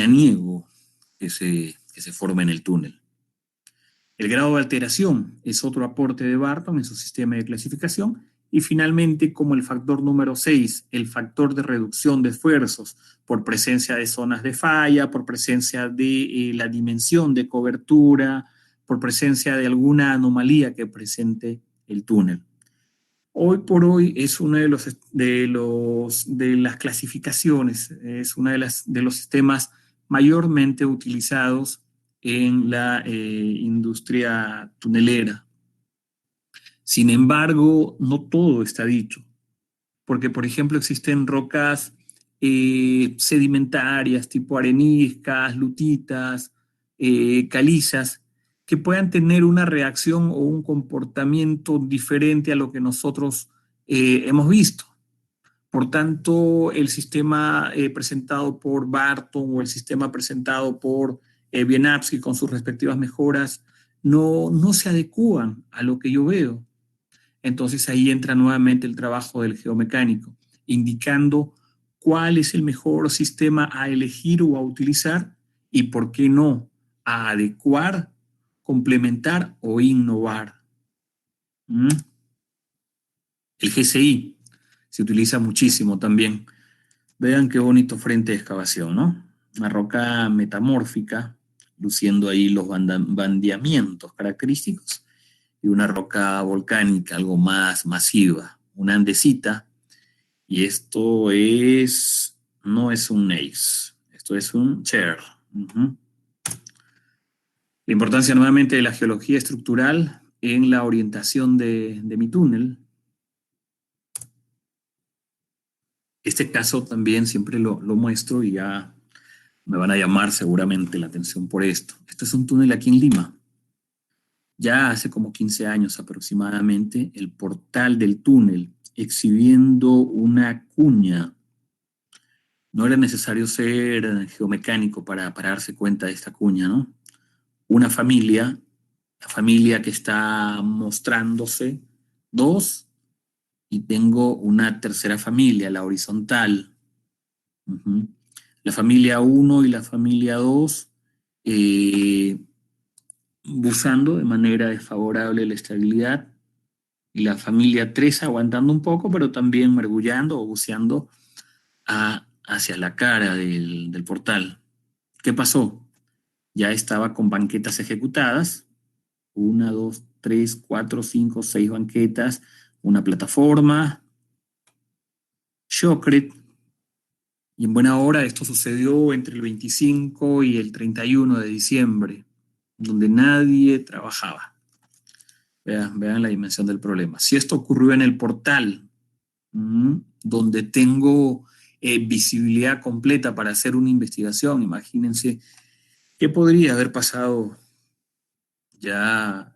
aniego que se forma en el túnel. El grado de alteración es otro aporte de Barton en su sistema de clasificación. Y finalmente, como el factor número 6, el factor de reducción de esfuerzos por presencia de zonas de falla, por presencia de la dimensión de cobertura, por presencia de alguna anomalía que presente el túnel. Hoy por hoy es uno de las clasificaciones, es uno de los sistemas mayormente utilizados en la industria tunelera. Sin embargo, no todo está dicho, porque por ejemplo existen rocas sedimentarias tipo areniscas, lutitas, calizas, que puedan tener una reacción o un comportamiento diferente a lo que nosotros hemos visto. Por tanto, el sistema presentado por Barton o el sistema presentado por Wieniawski con sus respectivas mejoras no se adecúan a lo que yo veo. Entonces ahí entra nuevamente el trabajo del geomecánico, indicando cuál es el mejor sistema a elegir o a utilizar y por qué no, a adecuar, complementar o innovar. ¿Mm? El GCI se utiliza muchísimo también. Vean qué bonito frente de excavación, ¿no? Una roca metamórfica, luciendo ahí los bandeamientos característicos, y una roca volcánica, algo más masiva, una andesita, y esto no es un gneiss, esto es un chair. La importancia nuevamente de la geología estructural en la orientación de mi túnel. Este caso también siempre lo muestro y ya me van a llamar seguramente la atención por esto. Este es un túnel aquí en Lima. Ya hace como 15 años aproximadamente, el portal del túnel exhibiendo una cuña. No era necesario ser geomecánico para darse cuenta de esta cuña, ¿no? Una familia, la familia que está mostrándose, dos, y tengo una tercera familia, la horizontal. La familia 1 y la familia 2 buzando de manera desfavorable la estabilidad, y la familia 3 aguantando un poco, pero también mergullando o buceando hacia la cara del portal. ¿Qué pasó? Ya estaba con banquetas ejecutadas, 1, 2, 3, 4, 5, 6 banquetas, una plataforma, shotcrete, y en buena hora esto sucedió entre el 25 y el 31 de diciembre, donde nadie trabajaba. Vean la dimensión del problema. Si esto ocurrió en el portal, donde tengo visibilidad completa para hacer una investigación, imagínense qué podría haber pasado ya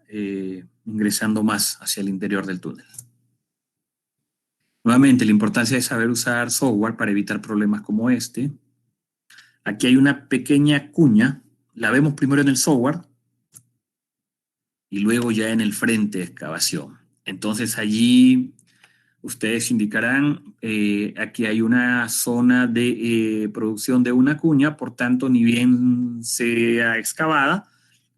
ingresando más hacia el interior del túnel. Nuevamente, la importancia de saber usar software para evitar problemas como este. Aquí hay una pequeña cuña, la vemos primero en el software y luego ya en el frente de excavación. Entonces allí ustedes indicarán, aquí hay una zona de producción de una cuña, por tanto, ni bien sea excavada,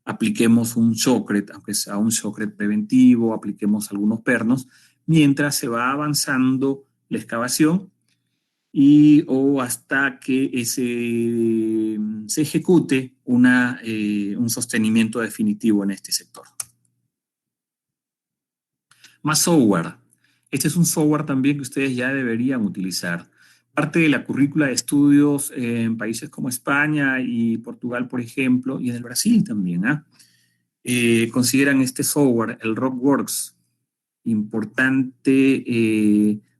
apliquemos un shotcrete, aunque sea un shotcrete preventivo, apliquemos algunos pernos, mientras se va avanzando la excavación o hasta que se ejecute un sostenimiento definitivo en este sector. Más software. Este es un software también que ustedes ya deberían utilizar. Parte de la currícula de estudios en países como España y Portugal, por ejemplo, y en el Brasil también, consideran este software, el RockWorks, importante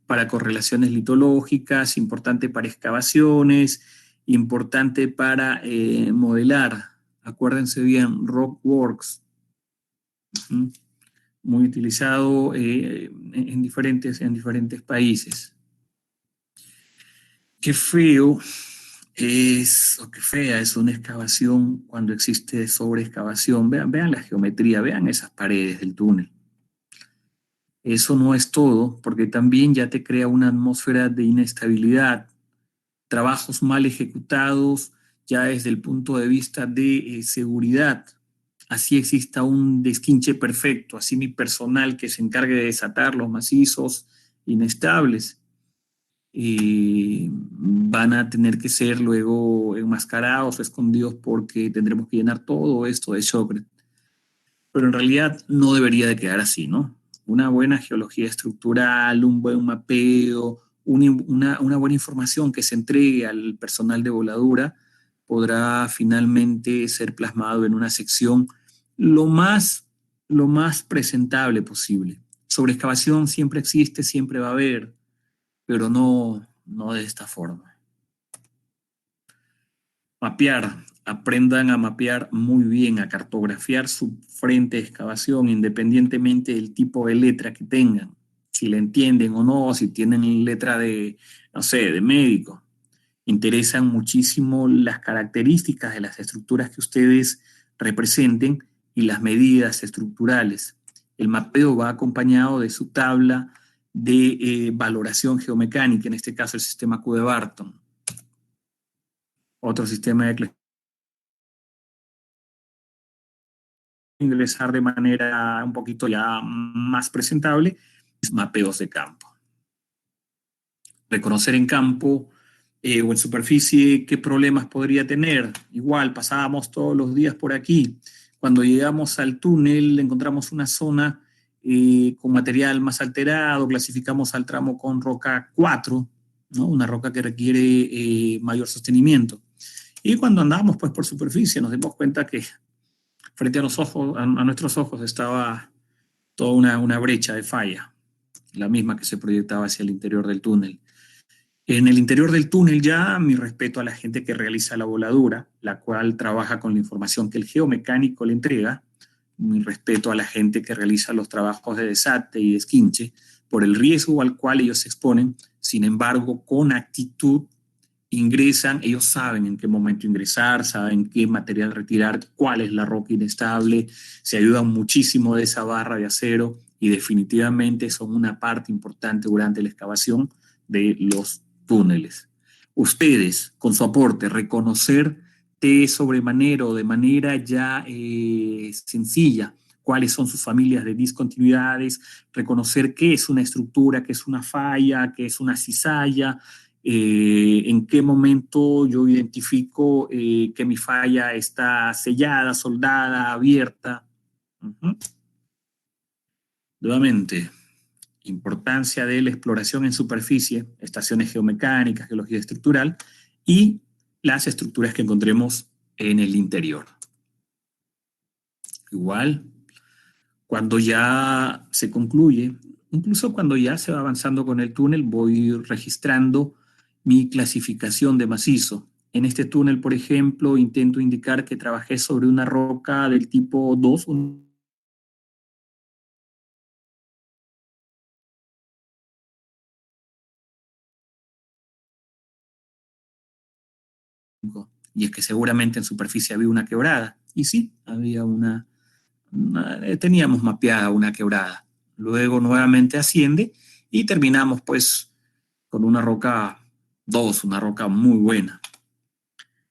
para correlaciones litológicas, importante para excavaciones, importante para modelar. Acuérdense bien, Rockworks, muy utilizado en diferentes países. Qué feo es, o qué fea es una excavación cuando existe sobreexcavación. Vean la geometría, vean esas paredes del túnel. Eso no es todo, porque también ya te crea una atmósfera de inestabilidad, trabajos mal ejecutados ya desde el punto de vista de seguridad. Así exista un desquinche perfecto, así mi personal que se encargue de desatar los macizos inestables, van a tener que ser luego enmascarados o escondidos porque tendremos que llenar todo esto de shock. Pero en realidad no debería de quedar así, ¿no? Una buena geología estructural, un buen mapeo, una buena información que se entregue al personal de voladura podrá finalmente ser plasmado en una sección lo más, lo más presentable posible. Sobre excavación siempre existe, siempre va a haber, pero no de esta forma. Mapear, aprendan a mapear muy bien, a cartografiar su frente de excavación independientemente del tipo de letra que tengan, si la entienden o no, si tienen letra de, no sé, de médico. Interesan muchísimo las características de las estructuras que ustedes representen y las medidas estructurales. El mapeo va acompañado de su tabla de valoración geomecánica, en este caso el sistema Q de Barton. Otro sistema de ingresar de manera un poquito ya más presentable, es mapeos de campo. Reconocer en campo o en superficie qué problemas podría tener. Igual, pasábamos todos los días por aquí. Cuando llegamos al túnel, encontramos una zona con material más alterado, clasificamos al tramo con roca 4, ¿no? Una roca que requiere mayor sostenimiento. Y cuando andamos pues, por superficie, nos dimos cuenta que frente a, a nuestros ojos estaba toda una brecha de falla, la misma que se proyectaba hacia el interior del túnel. En el interior del túnel ya mi respeto a la gente que realiza la voladura, la cual trabaja con la información que el geomecánico le entrega, mi respeto a la gente que realiza los trabajos de desate y esquinche, por el riesgo al cual ellos se exponen, sin embargo, con actitud ingresan, ellos saben en qué momento ingresar, saben qué material retirar, cuál es la roca inestable, se ayudan muchísimo de esa barra de acero y definitivamente son una parte importante durante la excavación de los túneles. Ustedes, con su aporte, reconocer de sobremanera o de manera ya sencilla cuáles son sus familias de discontinuidades, reconocer qué es una estructura, qué es una falla, qué es una cizalla, en qué momento yo identifico que mi falla está sellada, soldada, abierta. Nuevamente, importancia de la exploración en superficie, estaciones geomecánicas, geología estructural y las estructuras que encontremos en el interior. Igual, cuando ya se concluye, incluso cuando ya se va avanzando con el túnel, voy registrando mi clasificación de macizo. En este túnel, por ejemplo, intento indicar que trabajé sobre una roca del tipo 2, y es que seguramente en superficie había una quebrada. Y sí, había teníamos mapeada una quebrada. Luego nuevamente asciende y terminamos pues con una roca 2, una roca muy buena.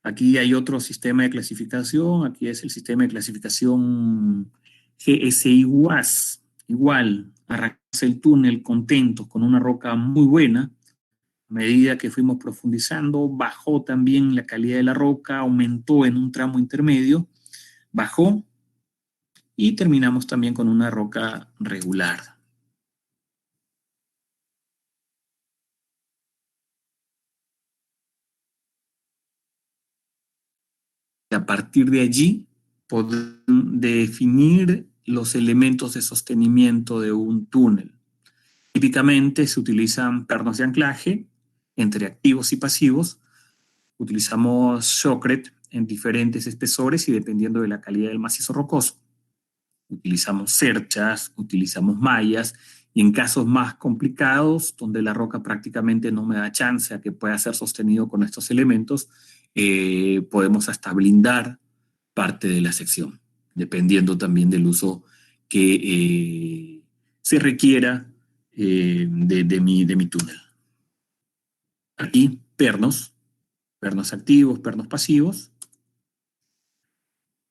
Aquí hay otro sistema de clasificación, aquí es el sistema de clasificación GSI-WAS. Igual, arrancamos el túnel contentos con una roca muy buena. A medida que fuimos profundizando, bajó también la calidad de la roca, aumentó en un tramo intermedio, bajó y terminamos también con una roca regular. A partir de allí, podemos definir los elementos de sostenimiento de un túnel. Típicamente se utilizan pernos de anclaje entre activos y pasivos Utilizamos shotcrete en diferentes espesores y dependiendo de la calidad del macizo rocoso. Utilizamos cerchas, utilizamos mallas, y en casos más complicados, donde la roca prácticamente no me da chance a que pueda ser sostenido con estos elementos, podemos hasta blindar parte de la sección, dependiendo también del uso que se requiera de mi túnel. Aquí, pernos activos, pernos pasivos.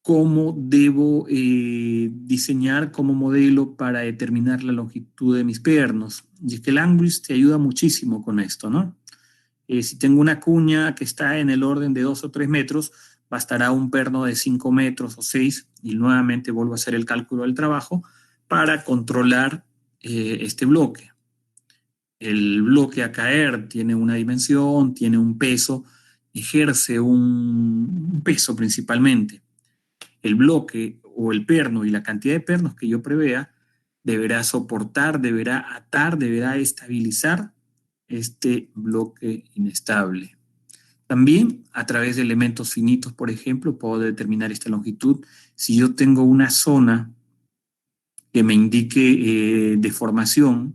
¿Cómo debo diseñar como modelo para determinar la longitud de mis pernos? Y es que el Angbris te ayuda muchísimo con esto, ¿no? Si tengo una cuña que está en el orden de 2 o 3 metros, bastará un perno de 5 metros o 6, y nuevamente vuelvo a hacer el cálculo del trabajo para controlar este bloque. El bloque a caer tiene una dimensión, tiene un peso, ejerce un peso principalmente. El bloque o el perno y la cantidad de pernos que yo prevea deberá soportar, deberá atar, deberá estabilizar este bloque inestable. También a través de elementos finitos, por ejemplo, puedo determinar esta longitud. Si yo tengo una zona que me indique deformación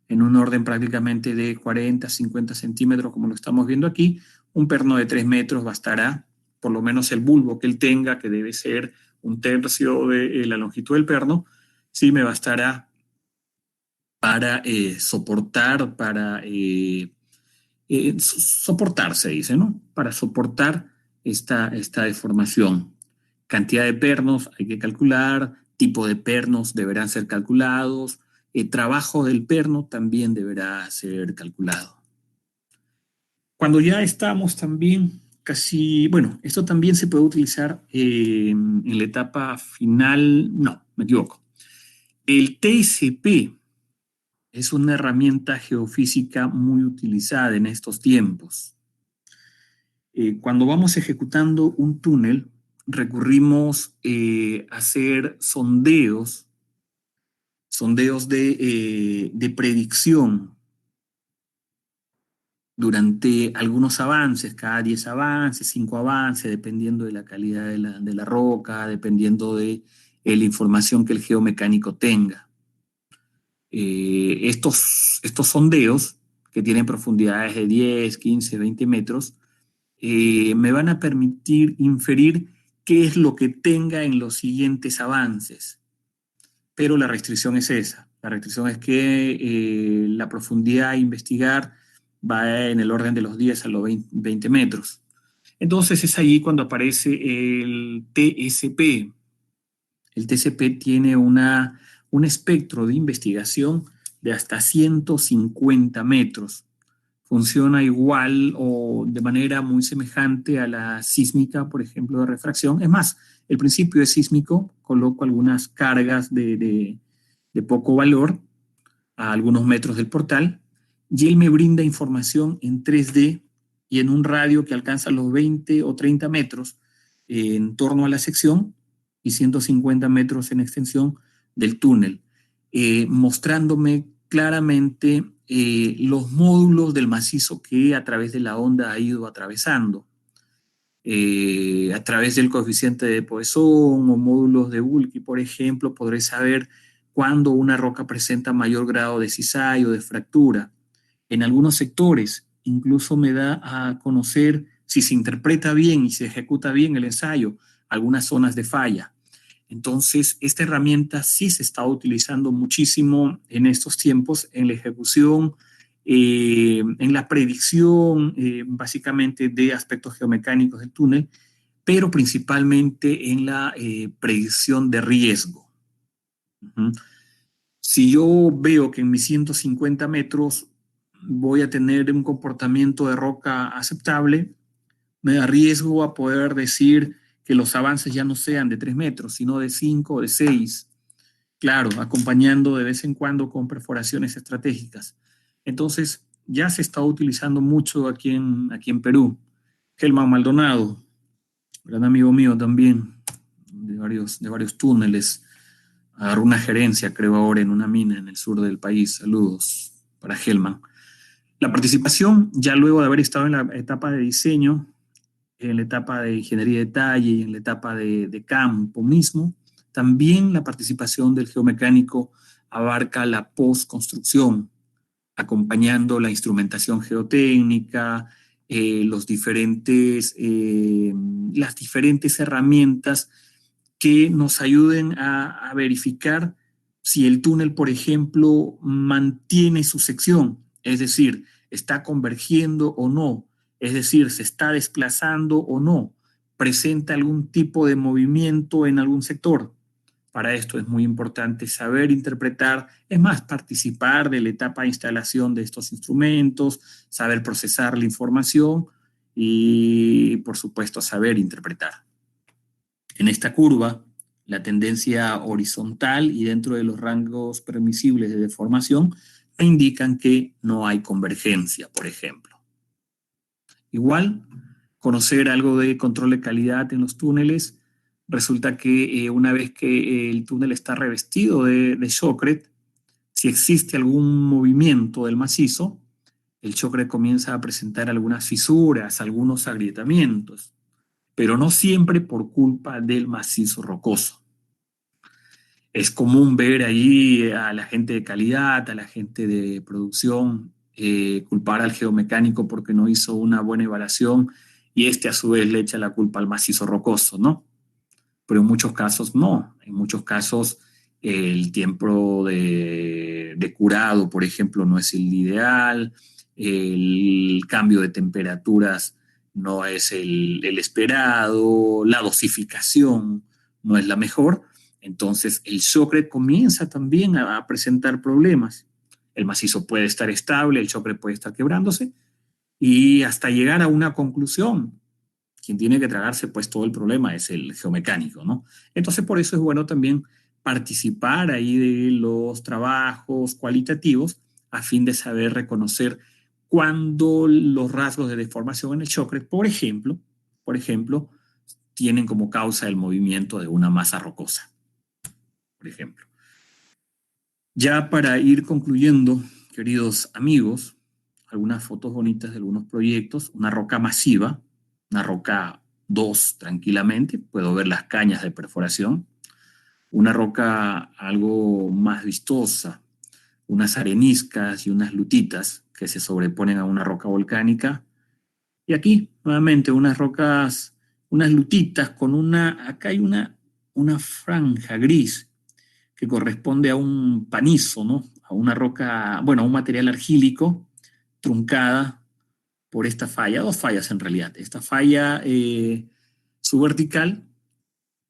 en un orden prácticamente de 40, 50 centímetros, como lo estamos viendo aquí, un perno de 3 metros bastará, por lo menos el bulbo que él tenga, que debe ser un tercio de la longitud del perno, sí me bastará para soportar, soportar se dice, ¿no? Para soportar esta deformación. Cantidad de pernos hay que calcular, tipo de pernos deberán ser calculados, el trabajo del perno también deberá ser calculado. Cuando ya estamos también casi, bueno, esto también se puede utilizar en la etapa final, no, me equivoco. El TSP es una herramienta geofísica muy utilizada en estos tiempos. Cuando vamos ejecutando un túnel, recurrimos a hacer sondeos de predicción durante algunos avances, cada 10 avances, 5 avances, dependiendo de la calidad de la roca, dependiendo de la información que el geomecánico tenga. Estos sondeos, que tienen profundidades de 10, 15, 20 metros, me van a permitir inferir qué es lo que tenga en los siguientes avances. Pero la restricción es esa. La restricción es que la profundidad a investigar va en el orden de los 10 a los 20 metros. Entonces es allí cuando aparece el TSP. El TSP tiene un espectro de investigación de hasta 150 metros. Funciona igual o de manera muy semejante a la sísmica, por ejemplo, de refracción. Es más, el principio es sísmico, coloco algunas cargas de poco valor a algunos metros del portal, y él me brinda información en 3D y en un radio que alcanza los 20 o 30 metros en torno a la sección y 150 metros en extensión del túnel, mostrándome claramente los módulos del macizo que a través de la onda ha ido atravesando. A través del coeficiente de Poisson o módulos de Bulky, por ejemplo, podré saber cuándo una roca presenta mayor grado de cizaño o de fractura. En algunos sectores incluso me da a conocer, si se interpreta bien y se ejecuta bien el ensayo, algunas zonas de falla. Entonces, esta herramienta sí se está utilizando muchísimo en estos tiempos en la ejecución, en la predicción, básicamente de aspectos geomecánicos del túnel, pero principalmente en la predicción de riesgo. Si yo veo que en mis 150 metros voy a tener un comportamiento de roca aceptable, me arriesgo a poder decir que los avances ya no sean de 3 metros, sino de 5 o de 6. Claro, acompañando de vez en cuando con perforaciones estratégicas. Entonces, ya se está utilizando mucho aquí en Perú. Gelman Maldonado, gran amigo mío también, de varios túneles, agarró una gerencia, creo ahora, en una mina en el sur del país. Saludos para Gelman. La participación, ya luego de haber estado en la etapa de diseño, en la etapa de ingeniería de detalle y en la etapa de campo mismo, también la participación del geomecánico abarca la postconstrucción, acompañando la instrumentación geotécnica, las diferentes herramientas que nos ayuden a verificar si el túnel, por ejemplo, mantiene su sección, es decir, está convergiendo o no, es decir, se está desplazando o no, presenta algún tipo de movimiento en algún sector. Para esto es muy importante saber interpretar, es más, participar de la etapa de instalación de estos instrumentos, saber procesar la información y, por supuesto, saber interpretar. En esta curva, la tendencia horizontal y dentro de los rangos permisibles de deformación indican que no hay convergencia, por ejemplo. Igual, conocer algo de control de calidad en los túneles, resulta que una vez que el túnel está revestido de shotcrete, si existe algún movimiento del macizo, el shotcrete comienza a presentar algunas fisuras, algunos agrietamientos, pero no siempre por culpa del macizo rocoso. Es común ver ahí a la gente de calidad, a la gente de producción, culpar al geomecánico porque no hizo una buena evaluación y este a su vez le echa la culpa al macizo rocoso, ¿no? Pero en muchos casos no. En muchos casos el tiempo de curado, por ejemplo, no es el ideal, el cambio de temperaturas no es el esperado, la dosificación no es la mejor. Entonces el shotcrete comienza también a presentar problemas. El macizo puede estar estable, el shotcrete puede estar quebrándose y hasta llegar a una conclusión. Quien tiene que tragarse pues todo el problema es el geomecánico, ¿no? Entonces por eso es bueno también participar ahí de los trabajos cualitativos a fin de saber reconocer cuándo los rasgos de deformación en el shotcrete, por ejemplo, tienen como causa el movimiento de una masa rocosa, por ejemplo. Ya para ir concluyendo, queridos amigos, algunas fotos bonitas de algunos proyectos, una roca masiva, una roca 2 tranquilamente, puedo ver las cañas de perforación, una roca algo más vistosa, unas areniscas y unas lutitas que se sobreponen a una roca volcánica. Y aquí, nuevamente, unas rocas, unas lutitas con acá hay una franja gris que corresponde a un panizo, ¿no? A una roca, bueno, a un material argílico truncada por esta falla, dos fallas en realidad. Esta falla subvertical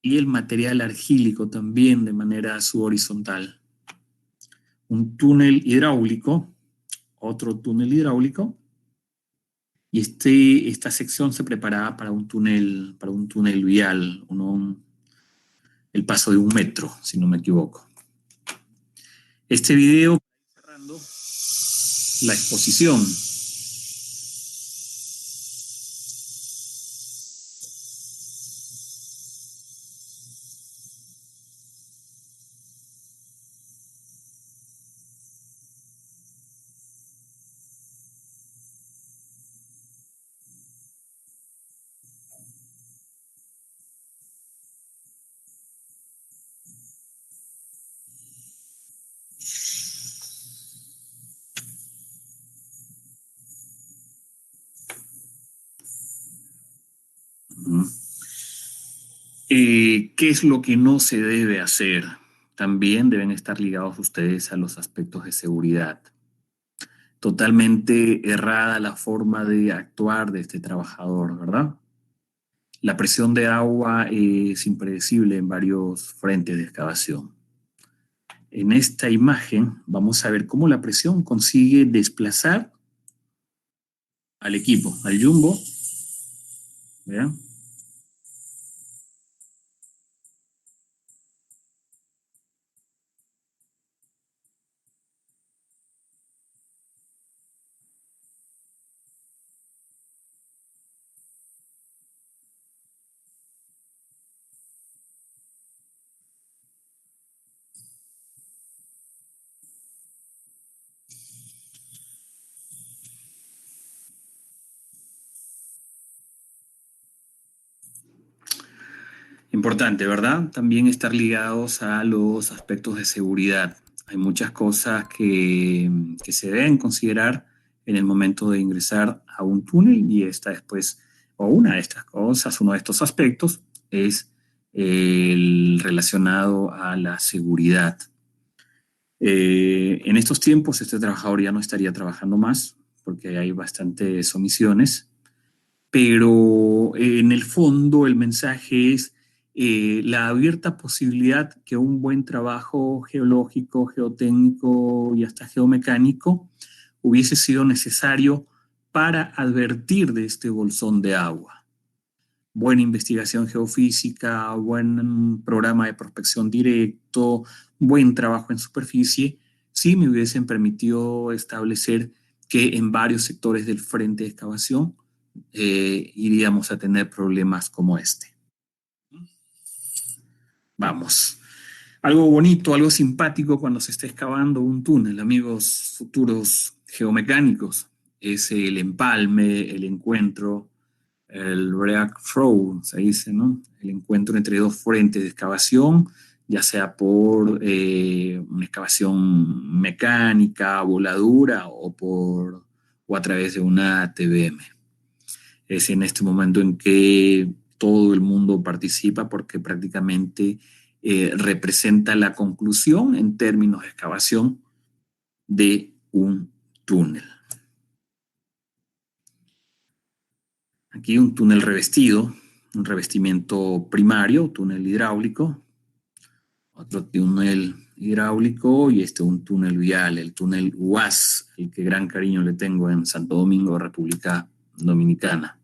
y el material argílico también de manera subhorizontal. Un túnel hidráulico, otro túnel hidráulico, y esta sección se preparaba para un túnel vial, el paso de 1 metro, si no me equivoco. Este video, cerrando la exposición. ¿Qué es lo que no se debe hacer? También deben estar ligados ustedes a los aspectos de seguridad. Totalmente errada la forma de actuar de este trabajador, ¿verdad? La presión de agua es impredecible en varios frentes de excavación. En esta imagen vamos a ver cómo la presión consigue desplazar al equipo, al jumbo. ¿Vean? Importante, ¿verdad? También estar ligados a los aspectos de seguridad. Hay muchas cosas que se deben considerar en el momento de ingresar a un túnel y esta después, o una de estas cosas, uno de estos aspectos es el relacionado a la seguridad. En estos tiempos este trabajador ya no estaría trabajando más porque hay bastantes omisiones, pero en el fondo el mensaje es la abierta posibilidad que un buen trabajo geológico, geotécnico y hasta geomecánico hubiese sido necesario para advertir de este bolsón de agua. Buena investigación geofísica, buen programa de prospección directo, buen trabajo en superficie, sí me hubiesen permitido establecer que en varios sectores del frente de excavación iríamos a tener problemas como este. Vamos. Algo bonito, algo simpático cuando se está excavando un túnel, amigos futuros geomecánicos, es el empalme, el encuentro, el breakthrough, se dice, ¿no? El encuentro entre dos frentes de excavación, ya sea por una excavación mecánica, voladura o a través de una TBM. Es en este momento en que todo el mundo participa porque prácticamente representa la conclusión en términos de excavación de un túnel. Aquí un túnel revestido, un revestimiento primario, túnel hidráulico, otro túnel hidráulico y un túnel vial, el túnel UAS, el que gran cariño le tengo en Santo Domingo, República Dominicana.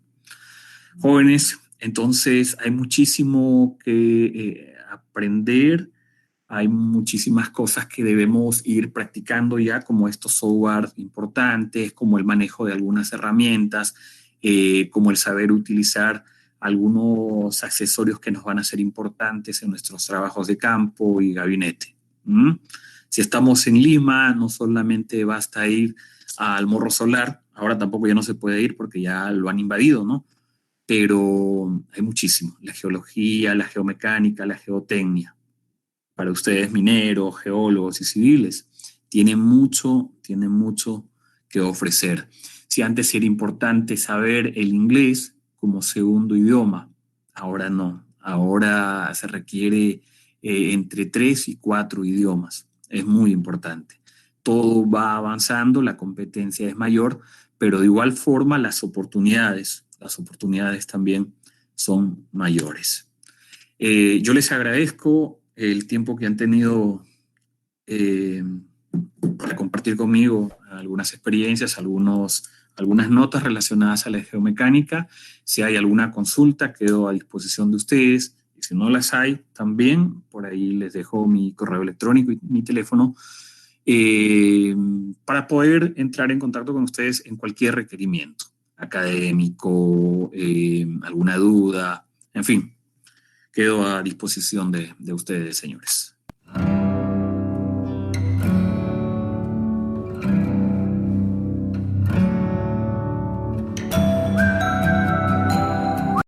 Jóvenes, entonces hay muchísimo que aprender, hay muchísimas cosas que debemos ir practicando ya, como estos software importantes, como el manejo de algunas herramientas, como el saber utilizar algunos accesorios que nos van a ser importantes en nuestros trabajos de campo y gabinete. ¿Mm? Si estamos en Lima, no solamente basta ir al Morro Solar, ahora tampoco ya no se puede ir porque ya lo han invadido, ¿no? Pero hay muchísimo, la geología, la geomecánica, la geotecnia. Para ustedes mineros, geólogos y civiles, tienen mucho que ofrecer. Si antes era importante saber el inglés como segundo idioma, ahora no. Ahora se requiere entre 3 y 4 idiomas. Es muy importante. Todo va avanzando, la competencia es mayor, pero de igual forma las oportunidades también son mayores. Yo les agradezco el tiempo que han tenido para compartir conmigo algunas experiencias, algunas notas relacionadas a la geomecánica. Si hay alguna consulta, quedo a disposición de ustedes. Y si no las hay, también por ahí les dejo mi correo electrónico y mi teléfono para poder entrar en contacto con ustedes en cualquier requerimiento académico, alguna duda, en fin, quedo a disposición de ustedes, señores.